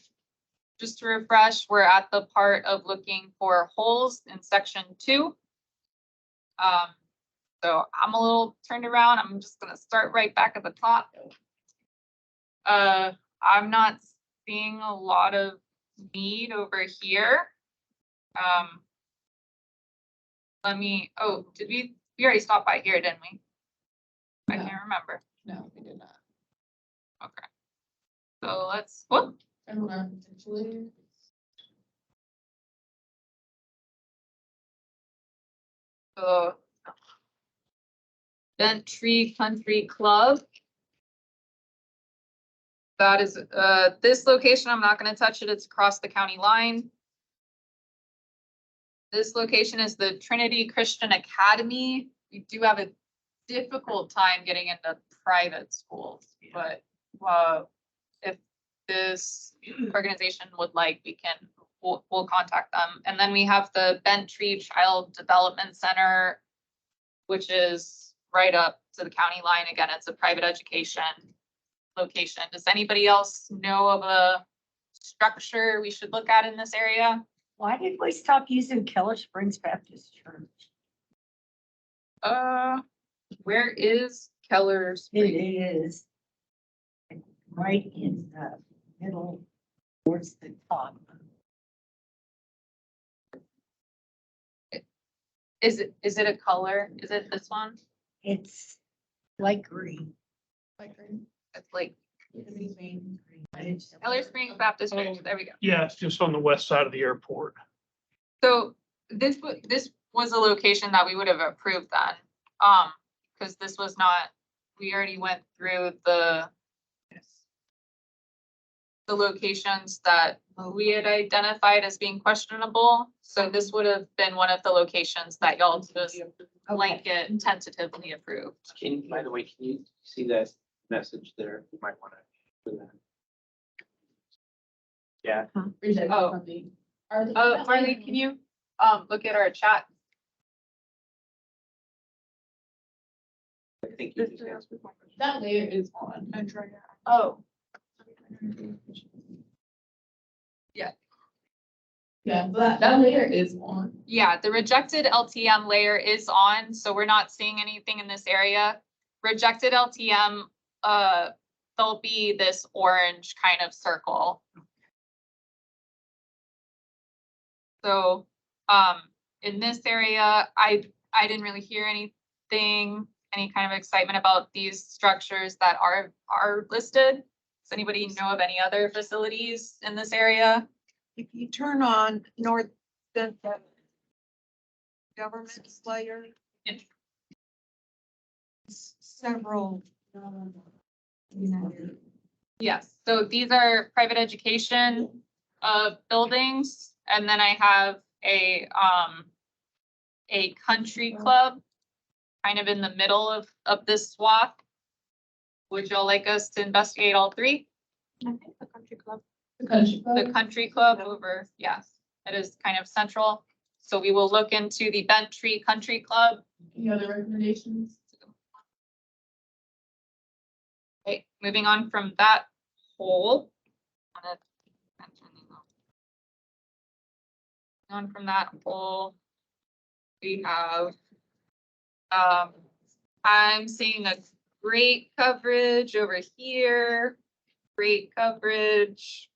just to refresh, we're at the part of looking for holes in section 2. So I'm a little turned around. I'm just gonna start right back at the top. I'm not seeing a lot of need over here. Did we already stopped by here, didn't we? I No. can't remember. No, we did not. Okay. So let's, whoop. Everyone potentially. So Bent Tree Country Club. That is, this location, I'm not gonna touch it. It's across the county line. This location is the Trinity Christian Academy. We do have a difficult time getting into private schools, but if this organization would like, we'll contact them. And then we have the Bent Tree Child Development Center, which is right up to the county line. Again, it's a private education location. Does anybody else know of a structure we should look at in this area? Why did we stop using Keller Springs Baptist Church? Where is Keller It Springs? is right in the middle towards the top. Is it a color? Is it this one? It's light green. It's like It's- Keller Springs Baptist Church. There we go. Yeah, it's just on the west side of the airport. So this was a location that we would have approved then. Because this was not, we already went through the locations that we had identified as being questionable. So this would have been one of the locations that y'all just blanket tentatively approved. By the way, can you see that message there? You might want to do that. Yeah. Reject Oh. from the. Marley, can you look at our chat? I think you just answered. That layer is on. Oh. Yeah, that layer is on. Yeah, the rejected LTM layer is on, so we're not seeing anything in this area. Rejected LTM, there'll be this orange kind of circle. So, in this area, I didn't really hear anything, any kind of excitement about these structures that are listed. Does anybody know of any other facilities in this area? If you turn on North Central Government layer, several, Yes, so these are private education buildings, and then I have a country club kind of in the middle of this swath. Would y'all like us to investigate all three? I think the country club. The country club. The country club over, yes, it is kind of central. So we will look into the Bent Tree Country Club. Any other recommendations? Okay, moving on from that whole. On from that whole, we have, I'm seeing a great coverage over here, great coverage.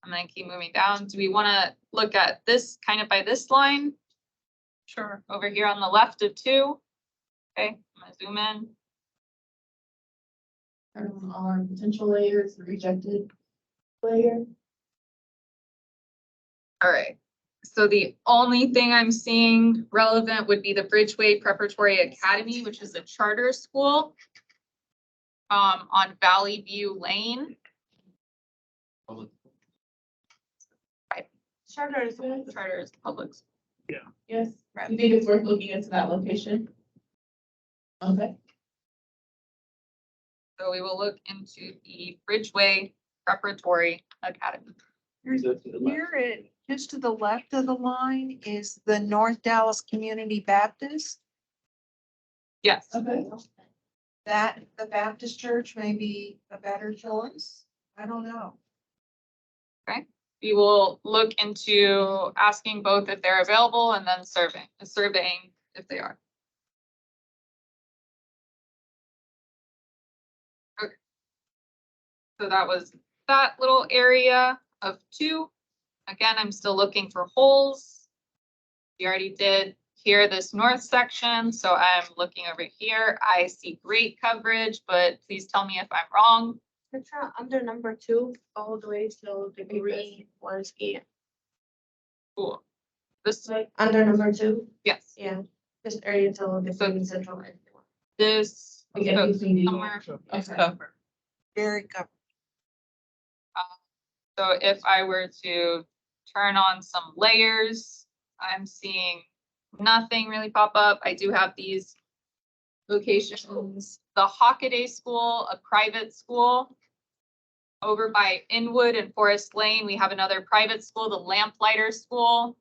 I'm gonna keep moving down. Do we want to look at this kind of by this line? Sure. Over here on the left of 2. Okay, I'm gonna zoom in. Turn on all our potential layers, the rejected layer. All right, So the only thing I'm seeing relevant would be the Bridgeway Preparatory Academy, which is a charter school on Valley View Lane. Charter Charter is public. Yes, you think it's worth looking into that location? Okay. So we will look into the Bridgeway Preparatory Academy. Here it, just to the left of the line is the North Dallas Community Baptist. Yes. Okay. That, the Baptist church may be a better choice. I don't know. We will look into asking both if they're available and then surveying if they are. Okay. So that was that little area of 2. Again, I'm still looking for holes. We already did here this north section, so I'm looking over here. I see great coverage, but please tell me if I'm wrong. It's under number 2, all the way to the green ones here. Cool. This, Like under number 2, yes, yeah, this area till the green central. this. Again, so between the- somewhere- It's Okay. covered. Very covered. So if I were to turn on some layers, I'm seeing nothing really pop up. I do have these locations. The Hockaday School, a private school. Over by Inwood and Forest Lane, we have another private school, the Lamplighter School.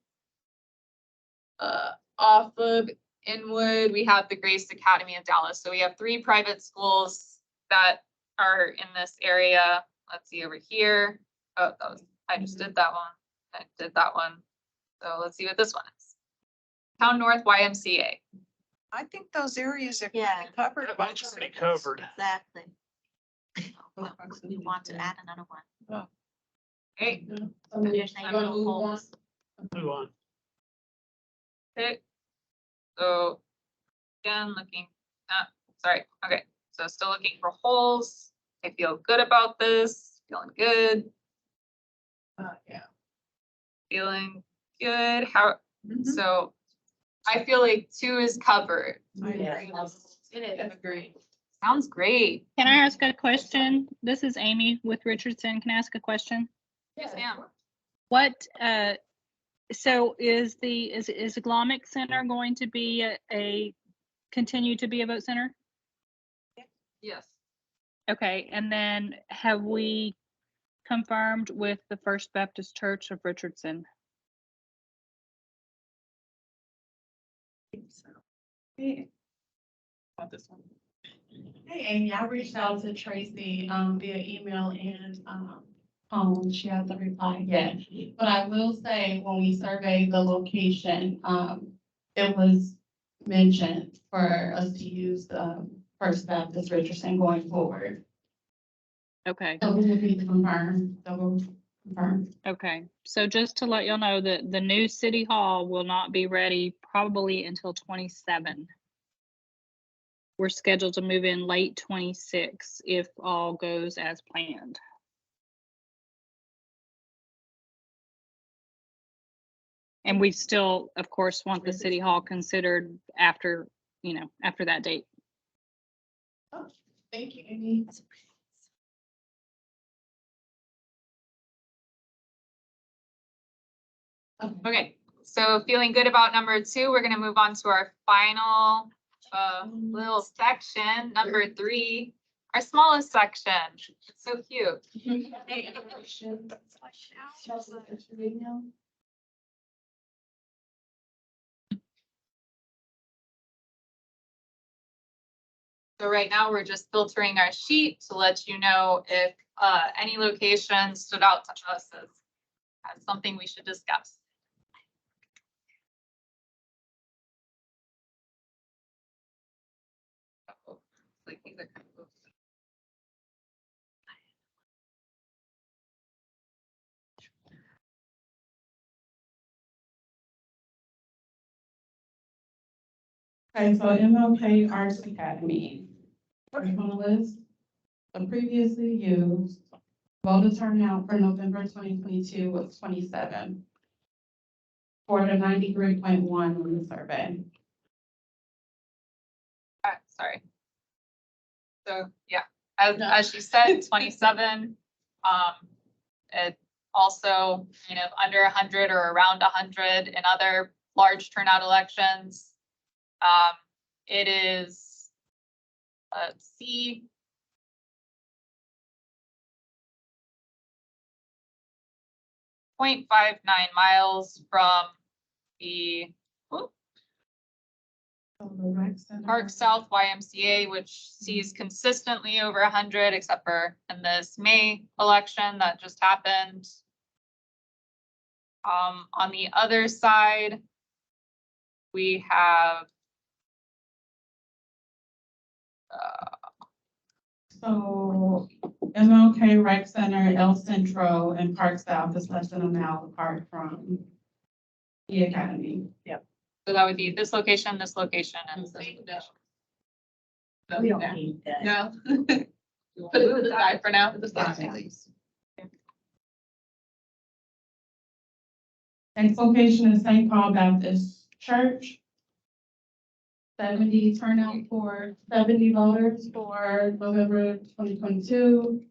Off of Inwood, we have the Grace Academy of Dallas. So we have 3 private schools that are in this area. Let's see over here. Oh, that was, I just did that one. I did that one. So let's see what this one is. Town North YMCA. I think those areas are Yeah. kinda covered. Everybody's pretty covered. Exactly. We want to add another one. Okay, You're saying I'm gonna no move holes. Move on. okay. So again, looking, sorry, okay. So still looking for holes. I feel good about this, feeling good. Yeah. Feeling good. How, so I feel like 2 is covered. It is. Agree. Sounds great. Can I ask a question? This is Amy with Richardson. Can I ask a question? Yes, ma'am. What, so is the Islamic Center going to be continue to be a vote center? Yes. Okay, and then have we confirmed with the First Baptist Church of Richardson? Hey, Amy, I reached out to Tracy, via email and, she hasn't replied yet. But I will say, when we surveyed the location, it was mentioned for us to use, First Baptist Richardson going forward. Okay, So we will be confirmed, so we'll confirm. okay. So just to let y'all know that the new city hall will not be ready probably until 27. We're scheduled to move in late 26 if all goes as planned. And we still, of course, want the city hall considered after, after that date. Thank you, Amy. Okay, so feeling good about number 2, we're gonna move on to our final little section, number 3, our smallest section. It's so cute. So right now, we're just filtering our sheet to let you know if any location stood out to us as something we should discuss. Like these are kind of- Okay, so MLK Arts Academy. First on the list, the previously used, voter turnout for November 2022 was 27. scored a 93.1 on the survey. Sorry. So, yeah, as she said, 27, it also, under 100 or around 100 in other large turnout elections. It is, let's see. .59 miles from the Park South YMCA, which sees consistently over 100, except for in this May election that just happened. On the other side, we have So MLK Rec Center, El Centro, and Park South is less than a mile apart from the academy. so that would be this location, and this location. We don't need that. No. Put it to the side for now. Next location is St. Paul Baptist Church. 70 turnout for 70 voters for November 2022.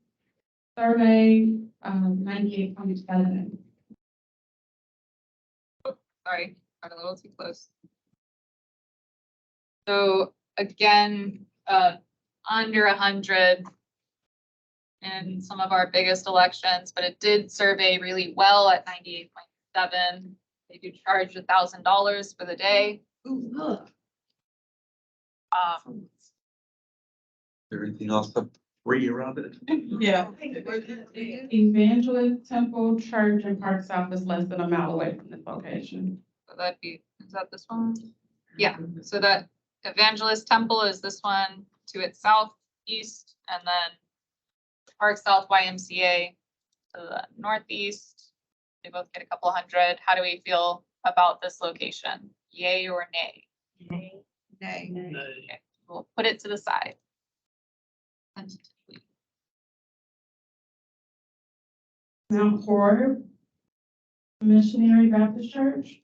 Survey, 98.7. Sorry, got a little too close. So again, under 100 in some of our biggest elections, but it did survey really well at 98.7. They do charge $1,000 for the day. Everything else up free around it? Yeah. Evangelist Temple Church in Park South is less than a mile away from this location. So that'd be, is that this one? Yeah, so that Evangelist Temple is this one to its southeast, and then Park South YMCA to the northeast. They both get a couple hundred. How do we feel about this location? Yay or nay? Nay. Okay, we'll put it to the side. Mount Horeb Missionary Baptist Church.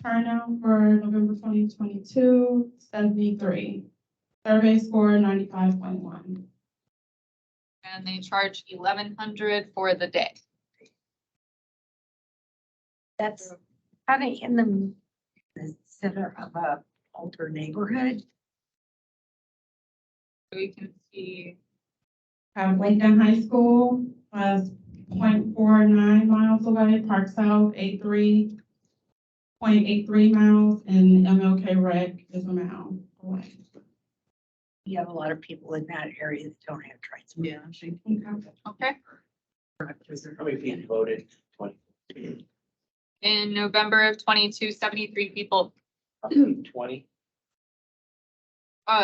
Turnout for November 2022, 73. Survey score 95.1. And they charge $1,100 for the day. That's kind of in the center of a older neighborhood. We can see, Lincoln High School was 0.49 miles away, Park South 0.83 miles, and MLK Rec is a mile away. You have a lot of people in that area that don't have transport. Yeah. okay. How many people voted? 20. In November of 22, 73 people. 20.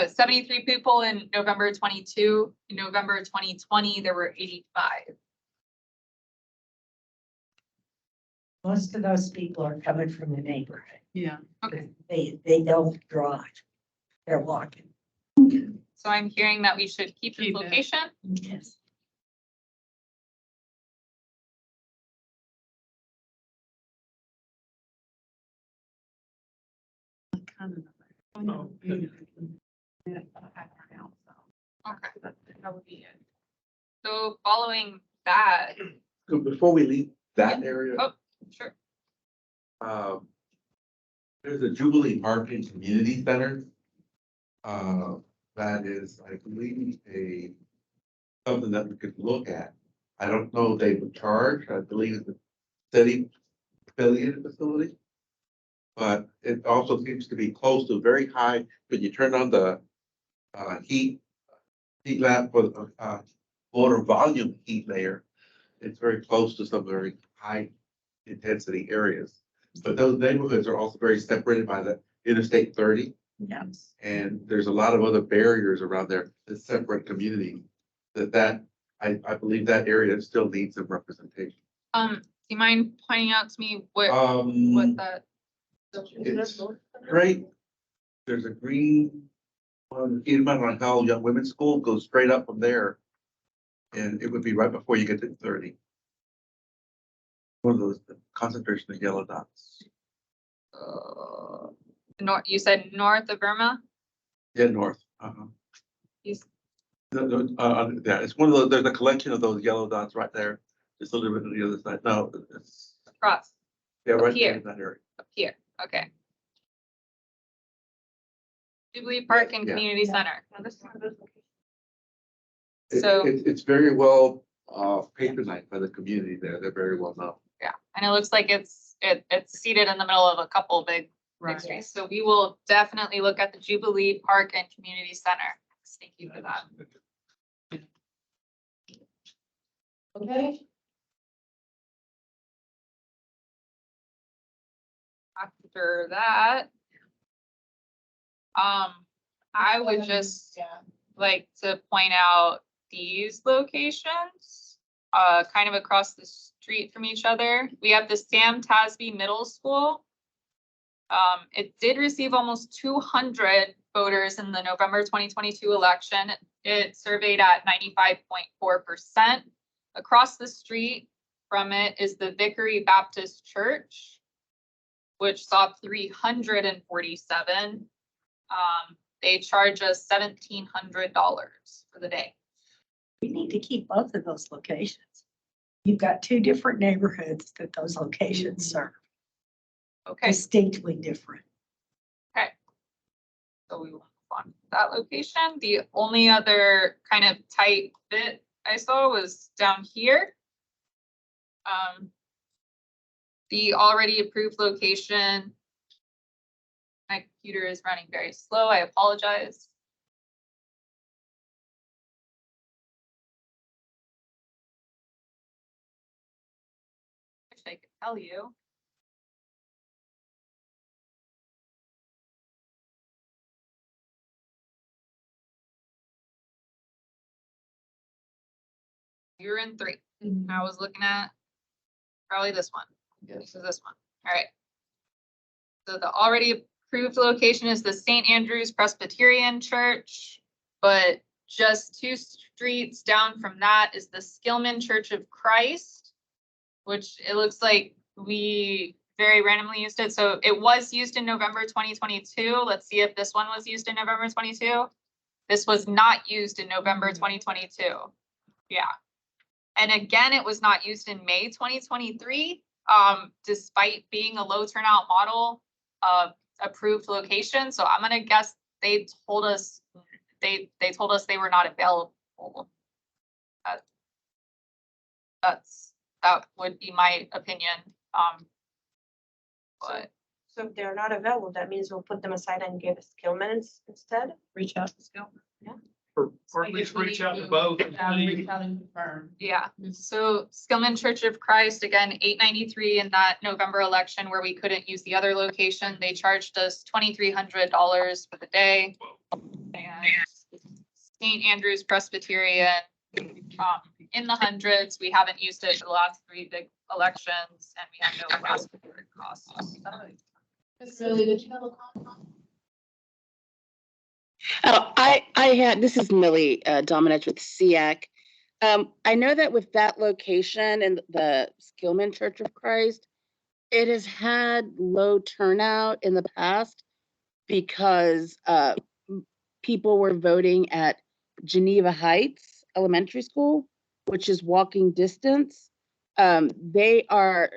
73 people in November 22. In November 2020, there were 85. Most of those people are coming from the neighborhood. Yeah. Okay, They don't drive. They're walking. so I'm hearing that we should keep this Keep it. location. Yes. Okay, that would be it. So following that, So before we leave that area, oh, sure. there's a Jubilee Park and Community Center. That is, I believe, something that we could look at. I don't know if they would charge, I believe it's a city affiliated facility. But it also seems to be close to very high, when you turn on the heat lamp for the water volume heat layer, it's very close to some very high intensity areas. But those neighborhoods are also very separated by the Interstate 30. Yes. And there's a lot of other barriers around there that separate communities. I believe that area still needs some representation. Do you mind pointing out to me what that? It's great. There's a green one, on how Young Women's School goes straight up from there. And it would be right before you get to 30. One of those, the concentration of yellow dots. You said north of Burma? Yeah, north. East. Yeah, it's one of those, there's a collection of those yellow dots right there, just a little bit on the other side. No, it's, Across, yeah, right here. there in that area. up here, okay. Jubilee Park and Yeah. Community Yeah. Center. Now, this is one of those locations. So- It's very well, patronized by the community there. They're very well known. Yeah, and it looks like it's seated in the middle of a couple big streets. So we will definitely look at the Jubilee Park and Community Center. Thank you for that. Okay, After that, I would just like to point out these locations, kind of across the street from each other. We have the Sam Tasby Middle School. It did receive almost 200 voters in the November 2022 election. It surveyed at 95.4%. Across the street from it is the Vickery Baptist Church, which saw 347. They charge us $1,700 for the day. We need to keep both of those locations. You've got two different neighborhoods that those locations serve, Okay, distinctly different. so we will move on to that location. The only other kind of tight fit I saw was down here. The already approved location. My computer is running very slow. I apologize. Wish I could tell you. You're in 3. I was looking at probably this one. This is this one. All right. So the already approved location is the St. Andrew's Presbyterian Church, but just 2 streets down from that is the Skillman Church of Christ, which it looks like we very randomly used it. So it was used in November 2022. Let's see if this one was used in November 22. This was not used in November 2022. Yeah. And again, it was not used in May 2023, despite being a low turnout model approved location. So I'm gonna guess they told us they were not available. That would be my opinion. But So if they're not available, that means we'll put them aside and give Skillman instead. Reach out to Skillman. Or at least reach out to both. and see. reach out and confirm. yeah, so Skillman Church of Christ, again, 893 in that November election where we couldn't use the other location. They charged us $2,300 for the day. And St. Andrew's Presbyterian, in the hundreds. We haven't used it for the last 3 big elections, and we have no passport costs. Miss Millie, did you have a comment? Oh, I had, this is Millie Dominich with VCAC. I know that with that location and the Skillman Church of Christ, it has had low turnout in the past because people were voting at Geneva Heights Elementary School, which is walking distance. Geneva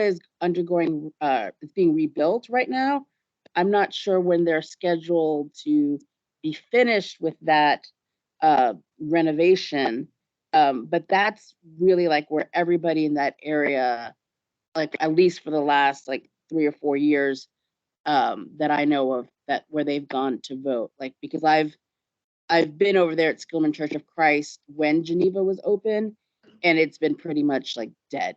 is undergoing, it's being rebuilt right now. I'm not sure when they're scheduled to be finished with that renovation. But that's really like where everybody in that area, like at least for the last like 3 or 4 years, that I know of, that where they've gone to vote. Like, because I've been over there at Skillman Church of Christ when Geneva was open, and it's been pretty much like dead.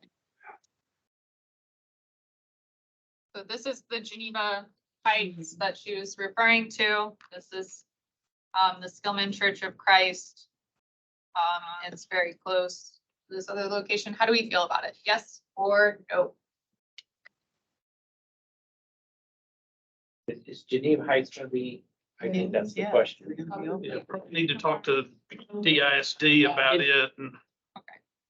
So this is the Geneva Heights that she was referring to. This is the Skillman Church of Christ. It's very close to this other location. How do we feel about it? Yes or no? Is Geneva Heights gonna be, I think that's the Yeah. question. Yeah, probably need to talk to DISD about it. And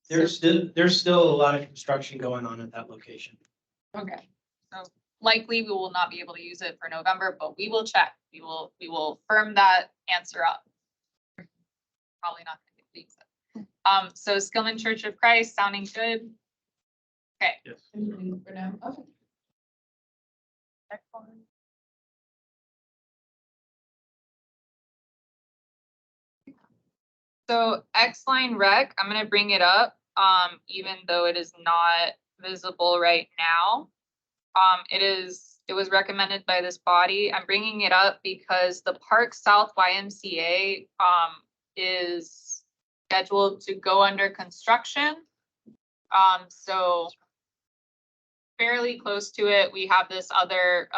There's still a lot of construction going on at that location. Okay, so likely we will not be able to use it for November, but we will check. We will firm that answer up. Probably not gonna get the so Skillman Church of Christ, sounding good? Okay. Yes. For now, okay. So X-Line Rec, I'm gonna bring it up, even though it is not visible right now. It was recommended by this body. I'm bringing it up because the Park South YMCA, is scheduled to go under construction. So fairly close to it, we have this other,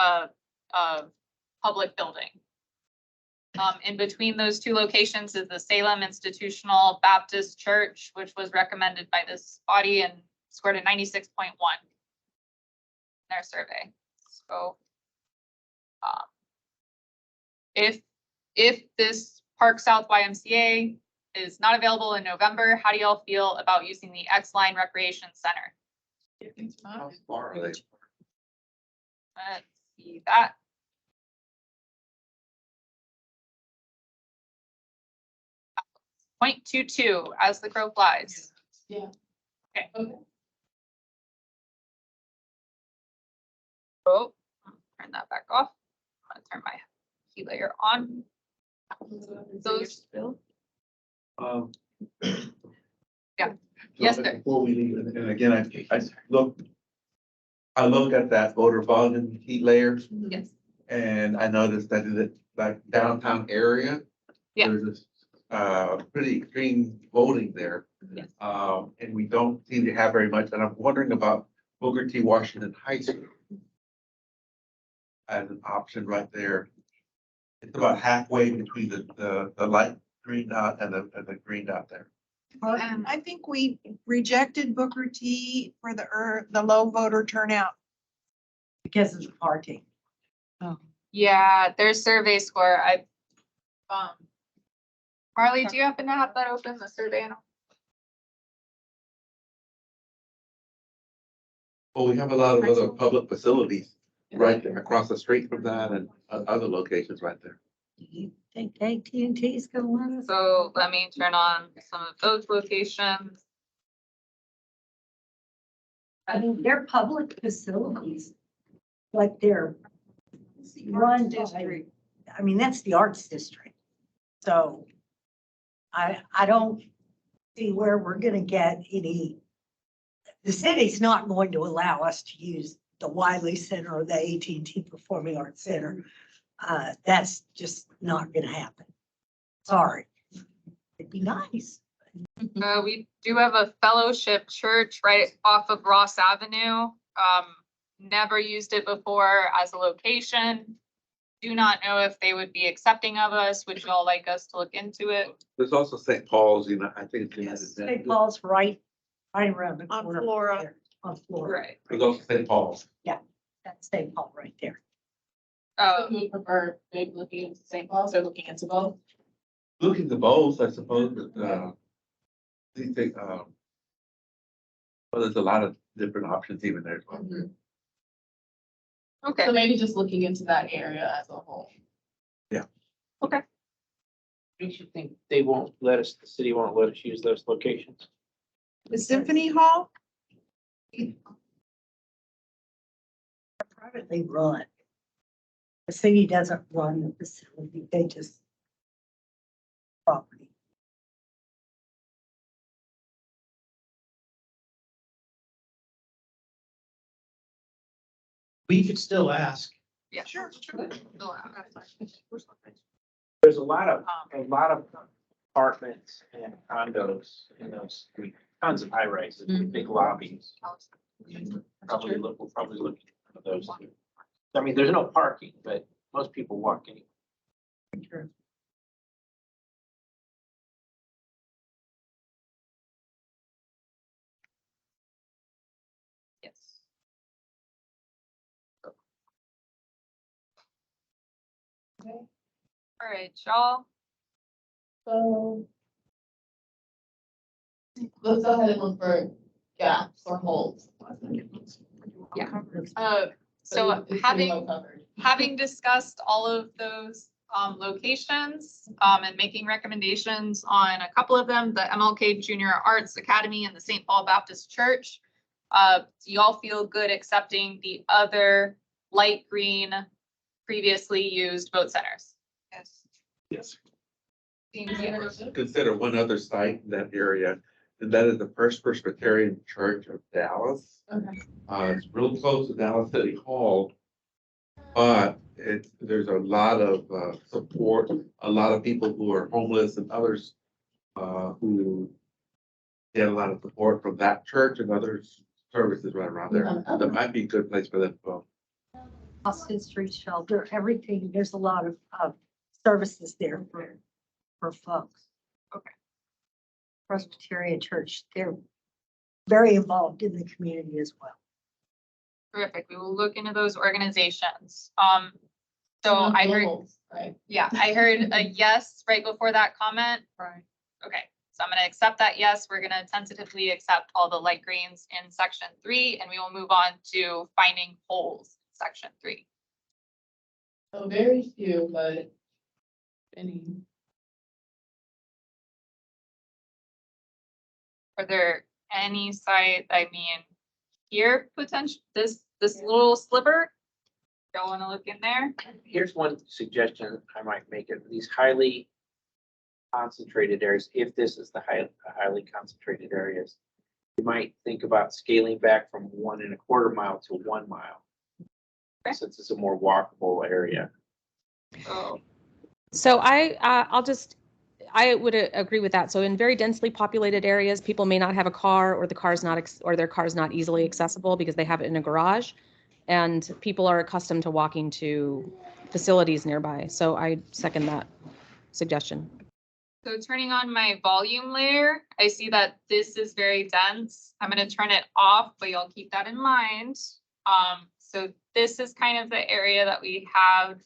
public building. In between those two locations is the Salem Institutional Baptist Church, which was recommended by this body and scored a 96.1 in their survey. So, if this Park South YMCA is not available in November, how do y'all feel about using the X-Line Recreation Center? How far are they? Let's see that. .22 as the crow flies. Yeah. Okay. Okay. Oh, turn that back off. I'm gonna turn my key layer on. Those. Yeah. Yes, sir. Before we leave, and again, I looked at that voter volume heat layer, Yes. and I noticed that in the like downtown area. Yeah. There's this pretty extreme voting there. Yes. And we don't seem to have very much, and I'm wondering about Booker T. Washington High School as an option right there. It's about halfway between the light green dot and the green dot there. I think we rejected Booker T for the low voter turnout. Because of the parking. Yeah, their survey score, Marley, do you happen to have that open, the survey? Well, we have a lot of other public facilities right there across the street from that and other locations right there. Do you think AT&T is gonna let us? So let me turn on some of those locations. I mean, they're public facilities, like they're run by, I mean, that's the arts district. So I don't see where we're gonna get any, the city's not going to allow us to use the Wiley Center or the AT&T Performing Arts Center. That's just not gonna happen. Sorry. It'd be nice. We do have a fellowship church right off of Ross Avenue. Never used it before as a location. Do not know if they would be accepting of us. Would y'all like us to look into it? There's also St. Paul's, I think. St. Paul's right around the On corner. Flora. there, On Flora. Right. There's also St. Paul's. That's St. Paul right there. So you would prefer maybe looking into St. Paul's or looking into both? Looking to both, I suppose, but, these things, well, there's a lot of different options even there as well. Okay. So maybe just looking into that area as a whole. Don't you think they won't let us, the city won't let us use those locations? The Symphony Hall? They're privately run. The city doesn't run the facility, they just property. We could still ask. Yeah. Sure. There's a lot of apartments and condos in those streets, tons of high rises, big lobbies. We'll probably look at those. I mean, there's no parking, but most people walk in. Yes. All right, y'all. So let's go ahead and look for gaps or holes. Yeah. So It's pretty well covered. having discussed all of those locations and making recommendations on a couple of them, the MLK Junior Arts Academy and the St. Paul Baptist Church, do y'all feel good accepting the other light green previously used vote centers? Yes. Yes. Consider one other site in that area, and that is the First Presbyterian Church of Dallas. Okay. It's real close to Dallas City Hall, but there's a lot of support, a lot of people who are homeless and others who get a lot of support from that church and other services right around there. That might be a good place for them to go. Austin Street Shelter, everything, there's a lot of services there for folks. Okay. Presbyterian Church, they're very involved in the community as well. Terrific. We will look into those organizations. So I heard, Right. yeah, I heard a yes right before that comment. Right. Okay, so I'm gonna accept that yes. We're gonna tentatively accept all the light greens in section 3, and we will move on to finding holes in section 3. So very few, but any. Are there any site, I mean, here potential, this little sliver? Y'all wanna look in there? Here's one suggestion I might make it, these highly concentrated areas, if this is the highly concentrated areas, you might think about scaling back from 1.25 mile to 1 mile. Since it's a more walkable area. Oh, So I would agree with that. So in very densely populated areas, people may not have a car, or their car is not easily accessible because they have it in a garage, and people are accustomed to walking to facilities nearby. So I second that suggestion. so turning on my volume layer, I see that this is very dense. I'm gonna turn it off, but y'all keep that in mind. So this is kind of the area that we have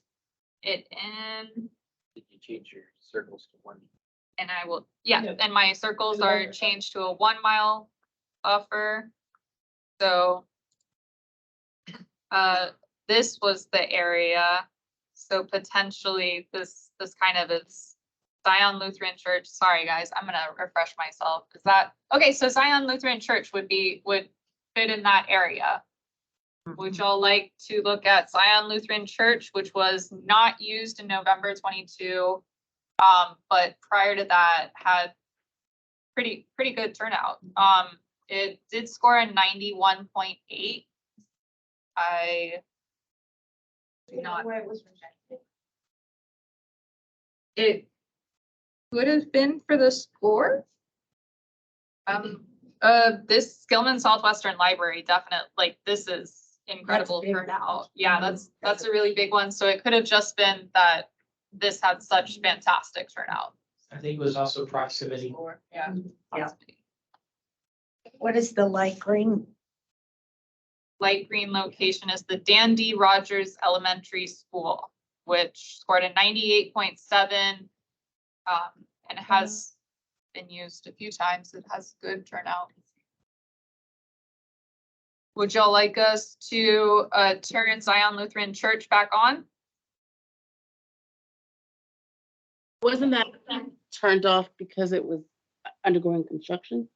it in. Did you change your circles to 1? And I will, yeah, Yeah. and my circles are changed to a 1 mile buffer. So this was the area. So potentially this kind of is Zion Lutheran Church. Sorry, guys, I'm gonna refresh myself. Is that, okay, so Zion Lutheran Church would fit in that area. Would y'all like to look at Zion Lutheran Church, which was not used in November 22, but prior to that had pretty good turnout. It did score a 91.8. I do not. Where it was rejected. It would have been for the score. This Skillman Southwestern Library, definitely, like, this is incredible big. turnout. Yeah, that's a really big one. So it could have just been that this had such fantastic turnout. I think it was also proximity. Yeah. Yeah. What is the light green? Light green location is the Dan D. Rogers Elementary School, which scored a 98.7. And it has been used a few times. It has good turnout. Would y'all like us to turn Zion Lutheran Church back on? Wasn't that turned off because it was undergoing construction?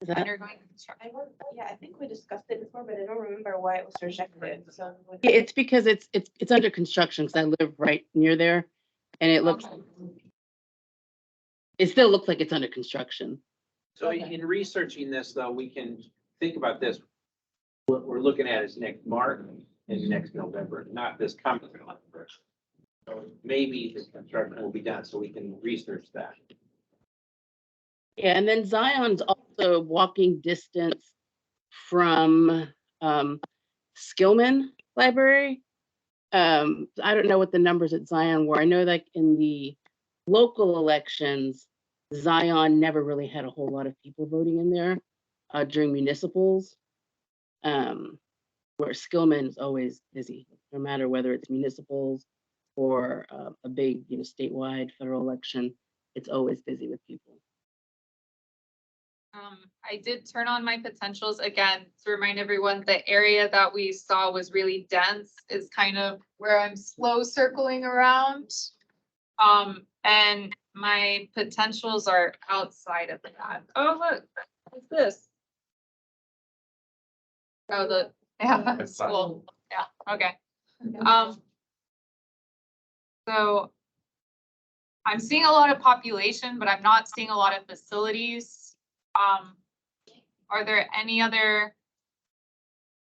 Is that, Undergoing construction. Yeah, I think we discussed it before, but I don't remember why it was rejected, so. yeah, it's because it's under construction, because I live right near there, and it looks, it still looks like it's under construction. So in researching this, though, we can think about this. What we're looking at is next March and next November, not this coming November. So maybe the construction will be done, so we can research that. Yeah, and then Zion's also walking distance from Skillman Library. I don't know what the numbers at Zion were. I know that in the local elections, Zion never really had a whole lot of people voting in there during municipals, where Skillman is always busy, no matter whether it's municipals or a big, statewide federal election. It's always busy with people. I did turn on my potentials again to remind everyone, the area that we saw was really dense is kind of where I'm slow circling around. And my potentials are outside of that. Oh, look, what's this? Oh, yeah, school. Yeah, okay. So I'm seeing a lot of population, but I'm not seeing a lot of facilities. Are there any other?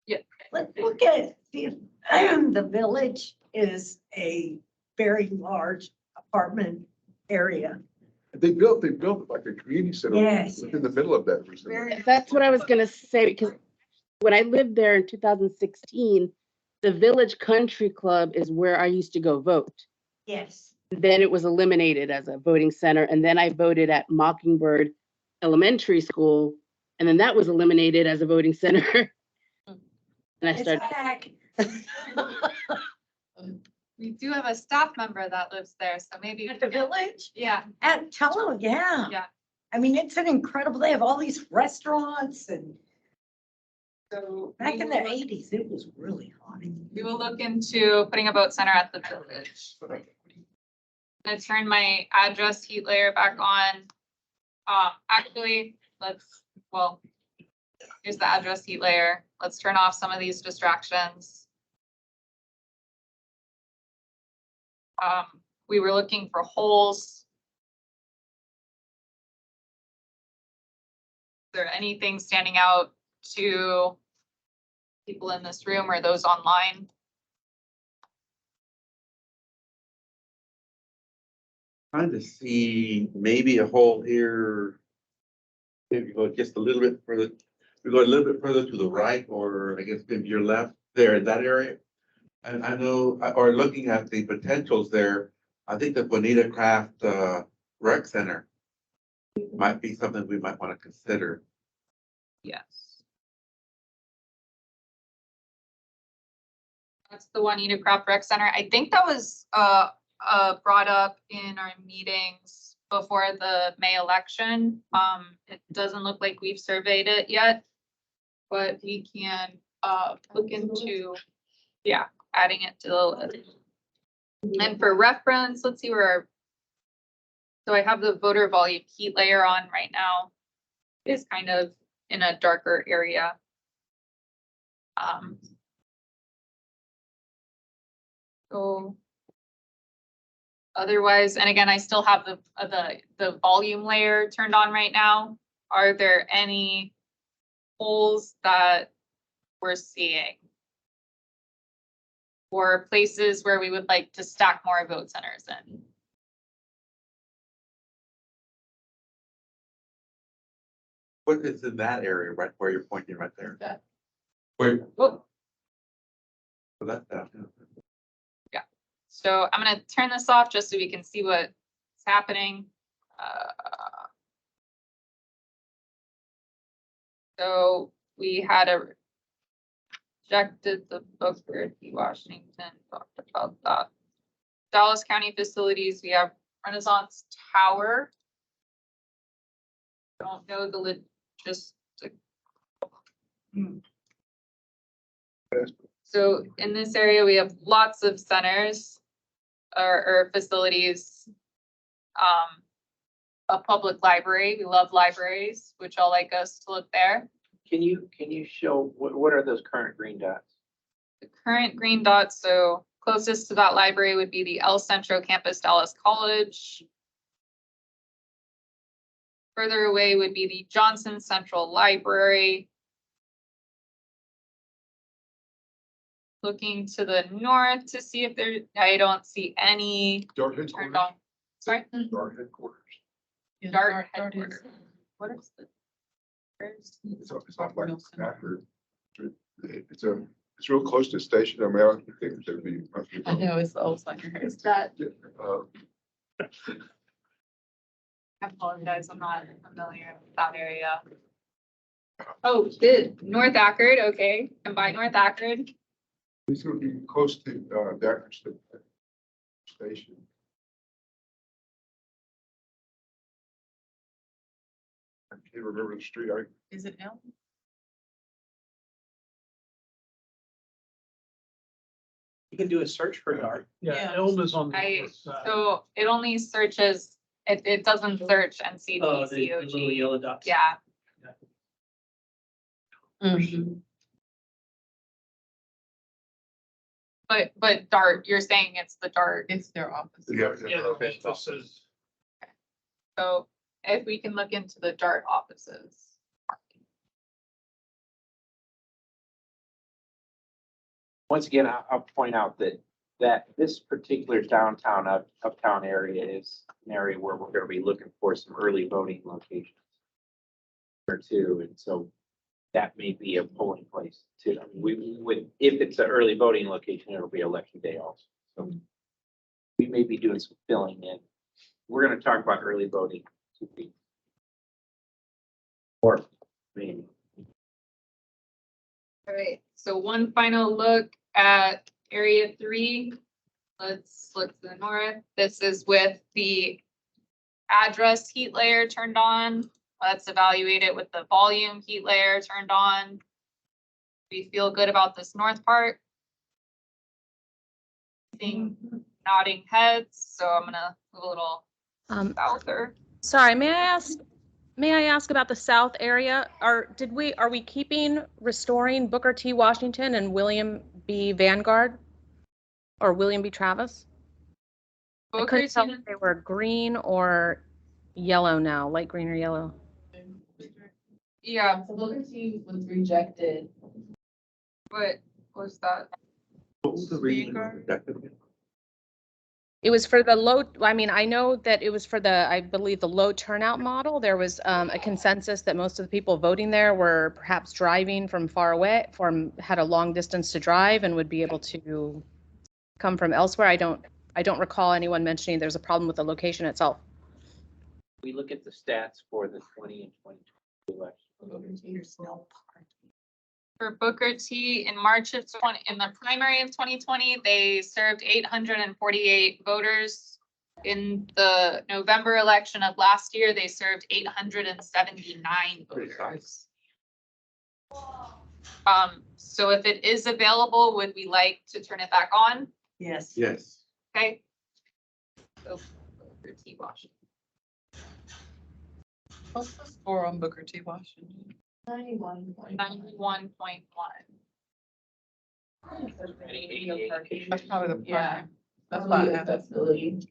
Yeah. Let's look at the village is a very large apartment area. They built like a community center. Yes. In the middle of that recently. That's what I was gonna say, because when I lived there in 2016, the Village Country Club is where I used to go vote. Yes. Then it was eliminated as a voting center, and then I voted at Mockingbird Elementary School, and then that was eliminated as a voting center. And I It's started. back. We do have a staff member that lives there, so maybe. At the village? Yeah. At Tello, yeah. Yeah. I mean, it's an incredible, they have all these restaurants and So back in the eighties, it was really hot. we will look into putting a vote center at the village. I'm gonna turn my address heat layer back on. Actually, here's the address heat layer. Let's turn off some of these distractions. We were looking for holes. Is there anything standing out to people in this room or those online? Trying to see maybe a hole here. If you go just a little bit further, we go a little bit further to the right, or I guess maybe your left there in that area. And I know, or looking at the potentials there, I think the Bonita Craft Rec Center might be something we might want to consider. Yes. That's the Juanita Craft Rec Center. I think that was brought up in our meetings before the May election. It doesn't look like we've surveyed it yet, but we can look into, yeah, adding it to the list. And for reference, let's see where. So I have the voter volume heat layer on right now. It's kind of in a darker area. So otherwise, and again, I still have the volume layer turned on right now. Are there any holes that we're seeing? Or places where we would like to stack more vote centers in? What is in that area, right where you're pointing right there? That. Where? Oh. So that's that. Yeah. So I'm gonna turn this off just so we can see what's happening. So we had rejected the Booker T. Washington, talked about that. Dallas County facilities, we have Renaissance Tower. Don't know the logistics. So in this area, we have lots of centers or facilities. A public library, we love libraries. Would y'all like us to look there? Can you show, what are those current green dots? The current green dots, so closest to that library would be the El Centro campus, Dallas College. Further away would be the Johnson Central Library. Looking to the north to see if there, I don't see any Dart turned headquarters. on. Sorry? Dart headquarters. Dart headquarters. What is the? It's not like after. It's real close to the station. I mean, I think there'd be. I know, it's the old Slacker. Is that? Uh, I apologize, I'm not familiar with that area. Oh, the North Accord, okay, and by North Accord. It's gonna be close to that station. I can't remember the street. Is it Elm? You can do a search for DART. Yeah, Yeah. Elm is on the I, north side. so it only searches, it doesn't search Oh, the little NCDCOG. yellow dots. Yeah, Mhm. but DART, you're saying it's the DART. It's their office. Yeah. Yeah, the offices. So if we can look into the DART offices. Once again, I'll point out that this particular downtown uptown area is an area where we're gonna be looking for some early voting locations. Or two, and so that may be a polling place too. I mean, we would, if it's an early voting location, it'll be election day also. So we may be doing some filling in. We're gonna talk about early voting. Or maybe. All right, so one final look at area 3. Let's look to the north. This is with the address heat layer turned on. Let's evaluate it with the volume heat layer turned on. We feel good about this north part. Seeing nodding heads, so I'm gonna move a little souther. Sorry, may I ask about the south area? Are we keeping restoring Booker T. Washington and William B. Vanguard? Or William B. Travis? I Booker couldn't tell T. if they were green or yellow now, light green or yellow. Yeah, So Booker T was rejected. what was that? What was the reason? for rejecting it? It was for the low, I mean, I know that it was for the, I believe, the low turnout model. There was a consensus that most of the people voting there were perhaps driving from far away, had a long distance to drive and would be able to come from elsewhere. I don't recall anyone mentioning there's a problem with the location itself. We look at the stats for the 20 and 22 election. For Booker T, in March of in the primary of 2020, they served 848 voters. In the November election of last year, they served 879 voters. So if it is available, would we like to turn it back on? Yes. Yes. Okay. So Booker T Washington. What's the score on Booker T. Washington? 91.1. That's probably the Yeah. primary. That's why I have it. Accessibility.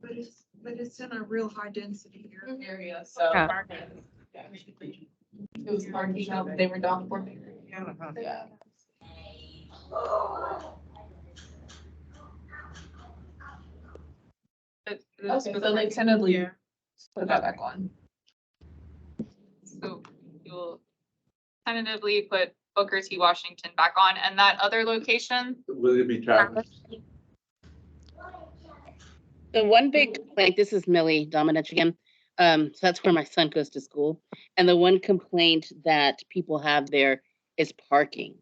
But it's in a real high density Area, so. Yeah. It was parking out, they were down for. Yeah. Okay, so they tentatively put that back on. So you'll tentatively put Booker T Washington back on, and that other location, Will it be Travis? The one big complaint, this is Millie Dominich again. So that's where my son goes to school. And the one complaint that people have there is parking.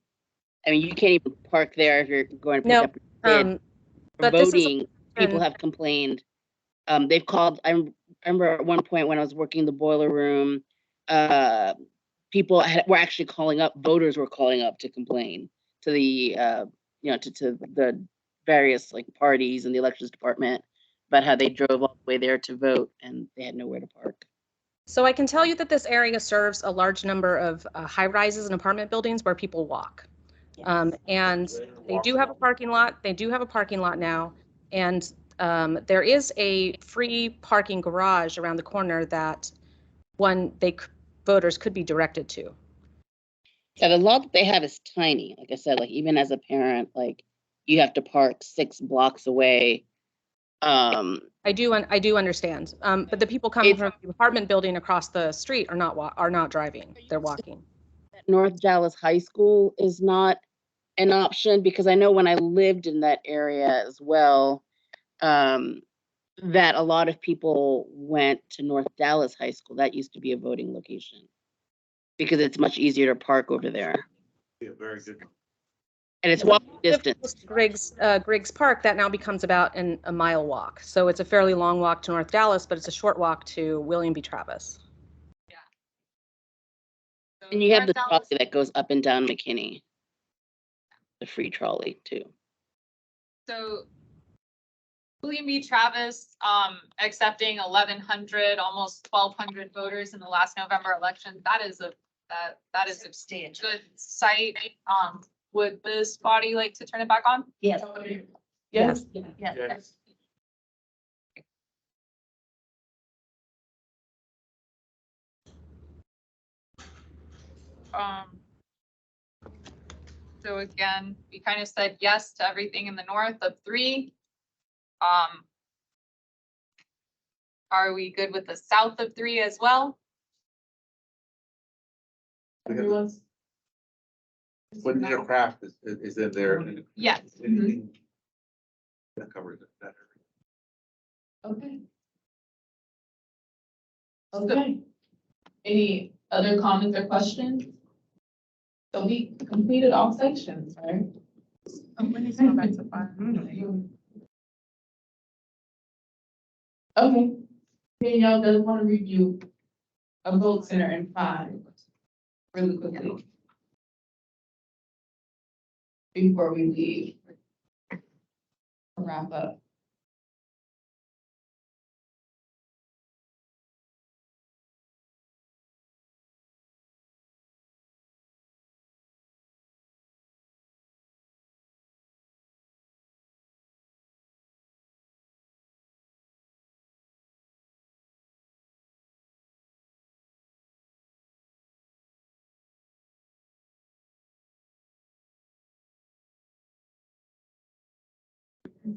I mean, you can't even park there if you're going to pick No, up your kid. but this is a Voting, people have complained. They've called, I remember at one point when I was working the boiler room, people were actually calling up, voters were calling up to complain to the, to the various like parties and the elections department about how they drove all the way there to vote and they had nowhere to park. So I can tell you that this area serves a large number of high rises and apartment buildings where people walk. And they do have a parking lot. They do have a parking lot now. And there is a free parking garage around the corner that voters could be directed to. Yeah, the lot that they have is tiny. Like I said, like even as a parent, like you have to park 6 blocks away. I do understand. But the people coming from the apartment building across the street are not driving. They're walking. North Dallas High School is not an option because I know when I lived in that area as well, that a lot of people went to North Dallas High School. That used to be a voting location because it's much easier to park over there. Yeah, very good. And it's walking distance. Griggs Park, that now becomes about a mile walk. So it's a fairly long walk to North Dallas, but it's a short walk to William B. Travis. And you have the North trolley Dallas- that goes up and down McKinney. The free trolley too. So William B. Travis, accepting 1,100, almost 1,200 voters in the last November election. That is a Substantial. good site. Would this body like to turn it back on? Yes. Yes. Yes. So again, we kind of said yes to everything in the north of 3. Are we good with the south of 3 as well? Everyone's. When your craft is in there. and Yes. anything That covers it better. Okay. Okay. Any other comments or questions? So we completed all sections, right? We need to go back to 5. Okay. Danielle does want to review a vote center in 5 really quickly. Before we leave. Wrap up.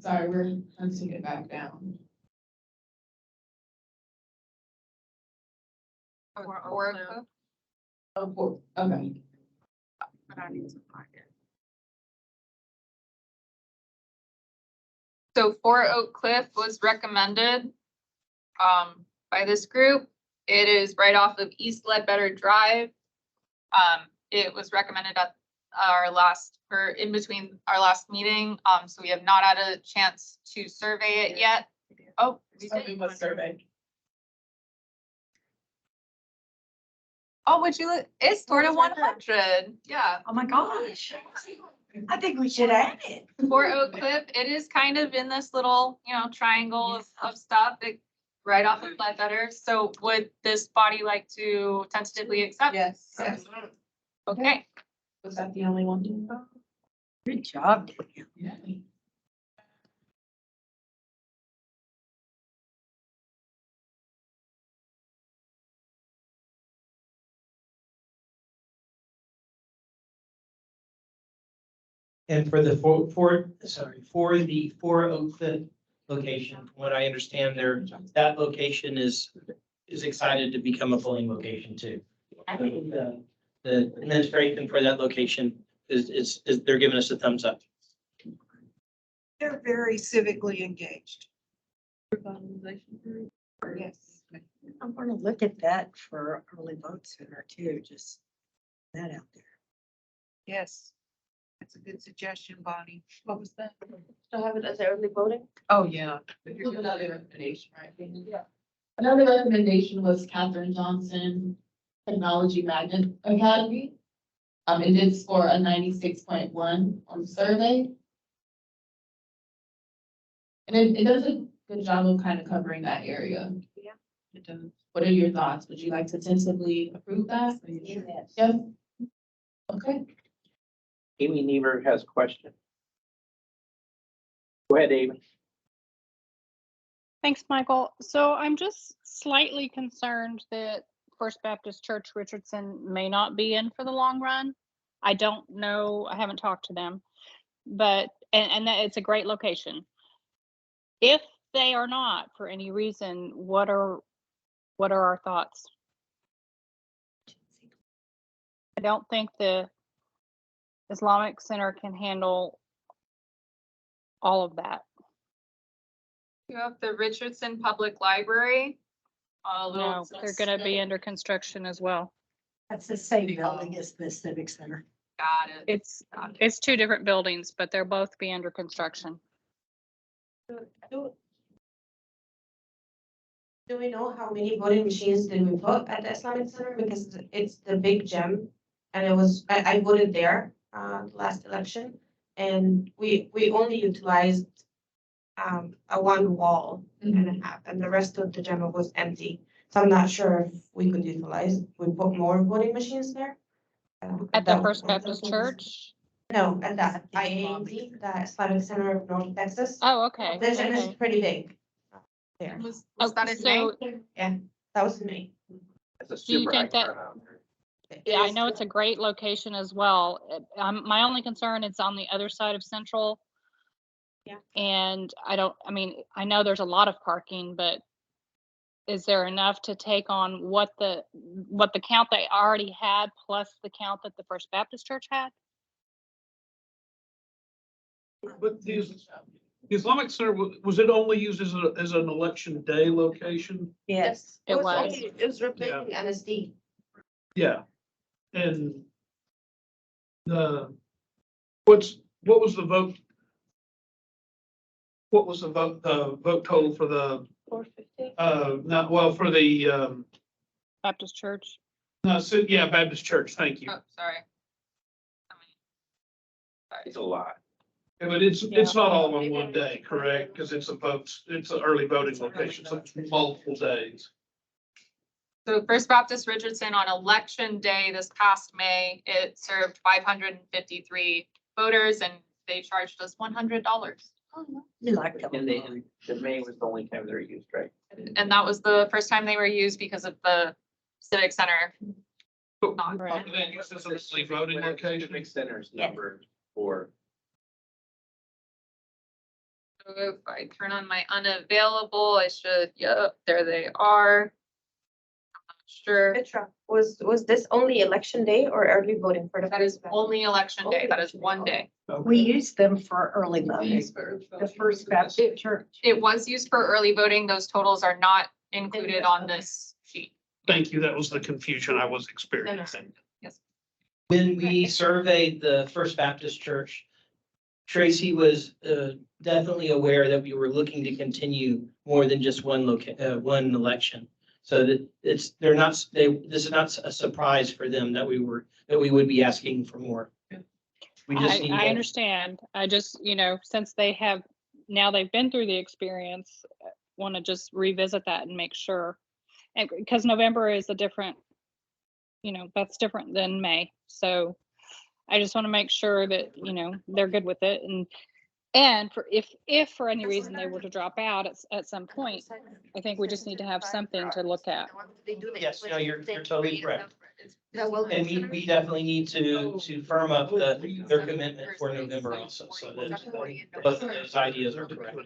Sorry, we're hunting it back down. Or Oh, 4, okay. But I need to find it. So 4 Oak Cliff was recommended by this group. It is right off of East Ledbetter Drive. It was recommended at our last, or in between our last meeting. So we have not had a chance to survey it yet. Oh, we did. We must survey. Oh, would you, look? It's sort of 100. Yeah. Oh my gosh. I think we should add it. 4 Oak Cliff, it is kind of in this little, triangle of stuff, right off of Ledbetter. So would this body like to tentatively accept? Yes. Okay. Was that the only one? Good job, Danielle. Yeah. And for the for the 4 Oak Cliff location, from what I understand there, that location is excited to become a polling location too. The administration for that location is they're giving us a thumbs up. They're very civically engaged. Yes. I'm gonna look at that for early vote center too, just that out there. Yes. That's a good suggestion, Bonnie. What was that? To have it as early voting? Oh, yeah. Another recommendation, right? Yeah. Another recommendation was Katherine Johnson Technology Magnet Academy. It did score a 96.1 on the survey. And it does a good job of kind of covering that area. Yeah. It does. What are your thoughts? Would you like to tentatively approve that? Yes. Yes. Okay. Amy Never has a question. Go ahead, Amy. Thanks, Michael. So I'm just slightly concerned that First Baptist Church Richardson may not be in for the long run. I don't know, I haven't talked to them, but, and that it's a great location. If they are not, for any reason, what are our thoughts? I don't think the Islamic Center can handle all of that. You have the Richardson Public Library. No, they're gonna be under construction as well. That's the same building as the Civic Center. Got it. It's 2 different buildings, but they'll both be under construction. Do we know how many voting machines did we put at the Islamic Center? Because it's the big gem. And I voted there, last election. And we only utilized, a one wall and a half, and the rest of the gem was empty. So I'm not sure if we could utilize, we put more voting machines there. At the First Baptist Church? No, at that IAMD, the Islamic Center of North Texas. Oh, okay. The gym is Okay. pretty big. There. Was Oh, that in May? so Yeah, that was me. That's a do you super high think that, turnout. yeah, I know it's a great location as well. My only concern is on the other side of Central. Yeah. And I mean, I know there's a lot of parking, but is there enough to take on what the count they already had plus the count that the First Baptist Church had? But the Islamic Center, was it only used as an election day location? Yes. It was. Only, it was replacing MSD. Yeah. And what was the vote? What was the vote total for the, 450. not, well, for the, Baptist Church? yeah, Baptist Church, thank you. Oh, sorry. It's a lot. Yeah, but it's not all on one day, correct? Because it's an early voting location, so it's multiple days. So First Baptist Richardson on election day this past May, it served 553 voters and they charged us $100. You like them. And the May was the only time they were used, right? And that was the first time they were used because of the Civic Center. Not Right. Then use this as a voting location. Civic Center's Yeah. numbered for. So if I turn on my unavailable, I should, yep, there they are. I'm not sure. Petra, was this only election day or early voting for the? That is only election day. That is one day. We use them for early voting, the First Baptist Church. It was used for early voting. Those totals are not included on this sheet. Thank you. That was the confusion I was experiencing. Yes. When we surveyed the First Baptist Church, Tracy was definitely aware that we were looking to continue more than just one election. So that this is not a surprise for them that we would be asking for more. We just need I to- understand. I just, since they've been through the experience, want to just revisit that and make sure. And because November is a different, that's different than May. So I just want to make sure that, they're good with it. And for if for any reason they were to drop out at some point, I think we just need to have something to look at. Yes, no, you're totally correct. And we definitely need to firm up their commitment for November also, so that both of those ideas are correct.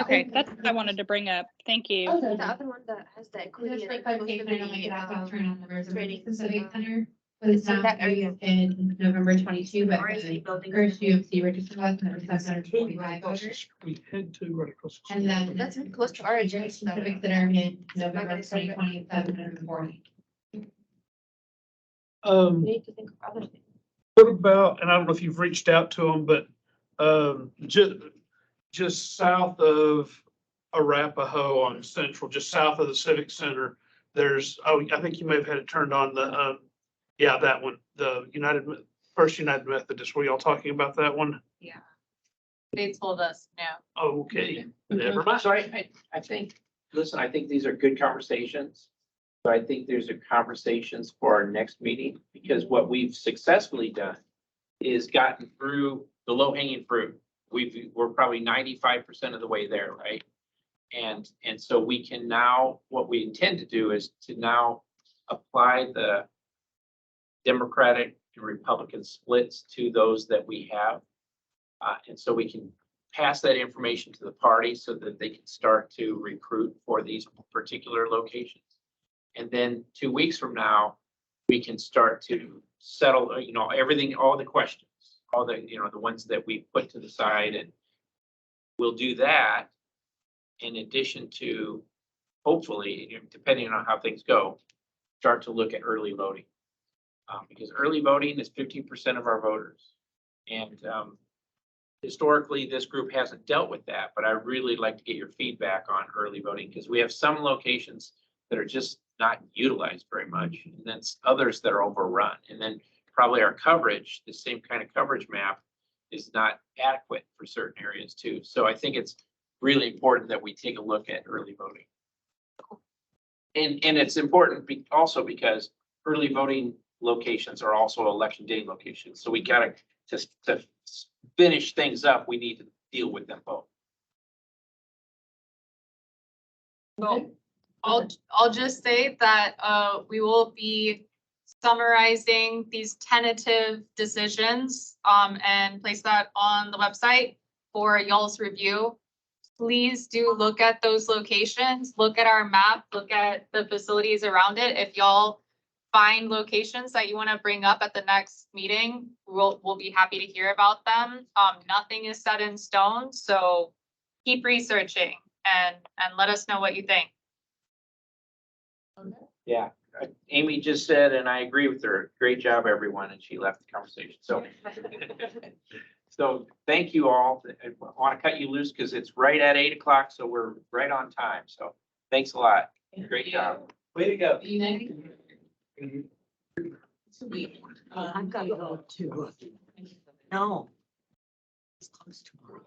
Okay, that's what I wanted to bring up. Thank you. The other one that has the equity. Just for clarification, I know my dad turned on the training Civic Center It's was in not that area. in November 22, but Or is the it building? first UFC Richardson was, and there were 745 voters. We head to right across. the And then That's close to our agenda. Civic Center in November 2020, 740. Um, We need to think of other things. What about, and I don't know if you've reached out to them, but just south of Arapahoe on Central, just south of the Civic Center, there's, I think you may have had it turned on that one, the First United Methodist. Were y'all talking about that one? Yeah. They told us no. Okay, never mind. So I think, listen, I think these are good conversations. But I think there's a conversations for our next meeting, because what we've successfully done is gotten through the low hanging fruit. We're probably 95% of the way there, right? And so we can now, what we intend to do is to now apply the Democratic and Republican splits to those that we have. And so we can pass that information to the party so that they can start to recruit for these particular locations. And then 2 weeks from now, we can start to settle, everything, all the questions, all the, the ones that we put to the side, and we'll do that in addition to, hopefully, depending on how things go, start to look at early voting. Because early voting is 15% of our voters. And historically, this group hasn't dealt with that, but I really like to get your feedback on early voting, because we have some locations that are just not utilized very much, and then others that are overrun. And then probably our coverage, the same kind of coverage map, is not adequate for certain areas too. So I think it's really important that we take a look at early voting. And it's important also because early voting locations are also election day locations. So we gotta, to finish things up, we need to deal with them both. Well, I'll just say that we will be summarizing these tentative decisions and place that on the website for y'all's review. Please do look at those locations, look at our map, look at the facilities around it. If y'all find locations that you want to bring up at the next meeting, we'll be happy to hear about them. Nothing is set in stone, so keep researching and let us know what you think. Yeah, Amy just said, and I agree with her, great job, everyone, and she left the conversation, so. So thank you all. I want to cut you loose because it's right at 8 o'clock, so we're right on time, so thanks a lot. Great job. Way to go. I've got to go to, no. It's close tomorrow.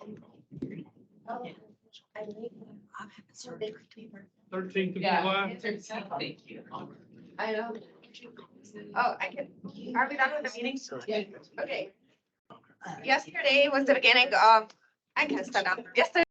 I'm having surgery. 13th of Yeah. July. Thank you. I know. Oh, I can, are we done with the meeting? Yeah. Okay. Yesterday was the beginning of, I can start up. Yesterday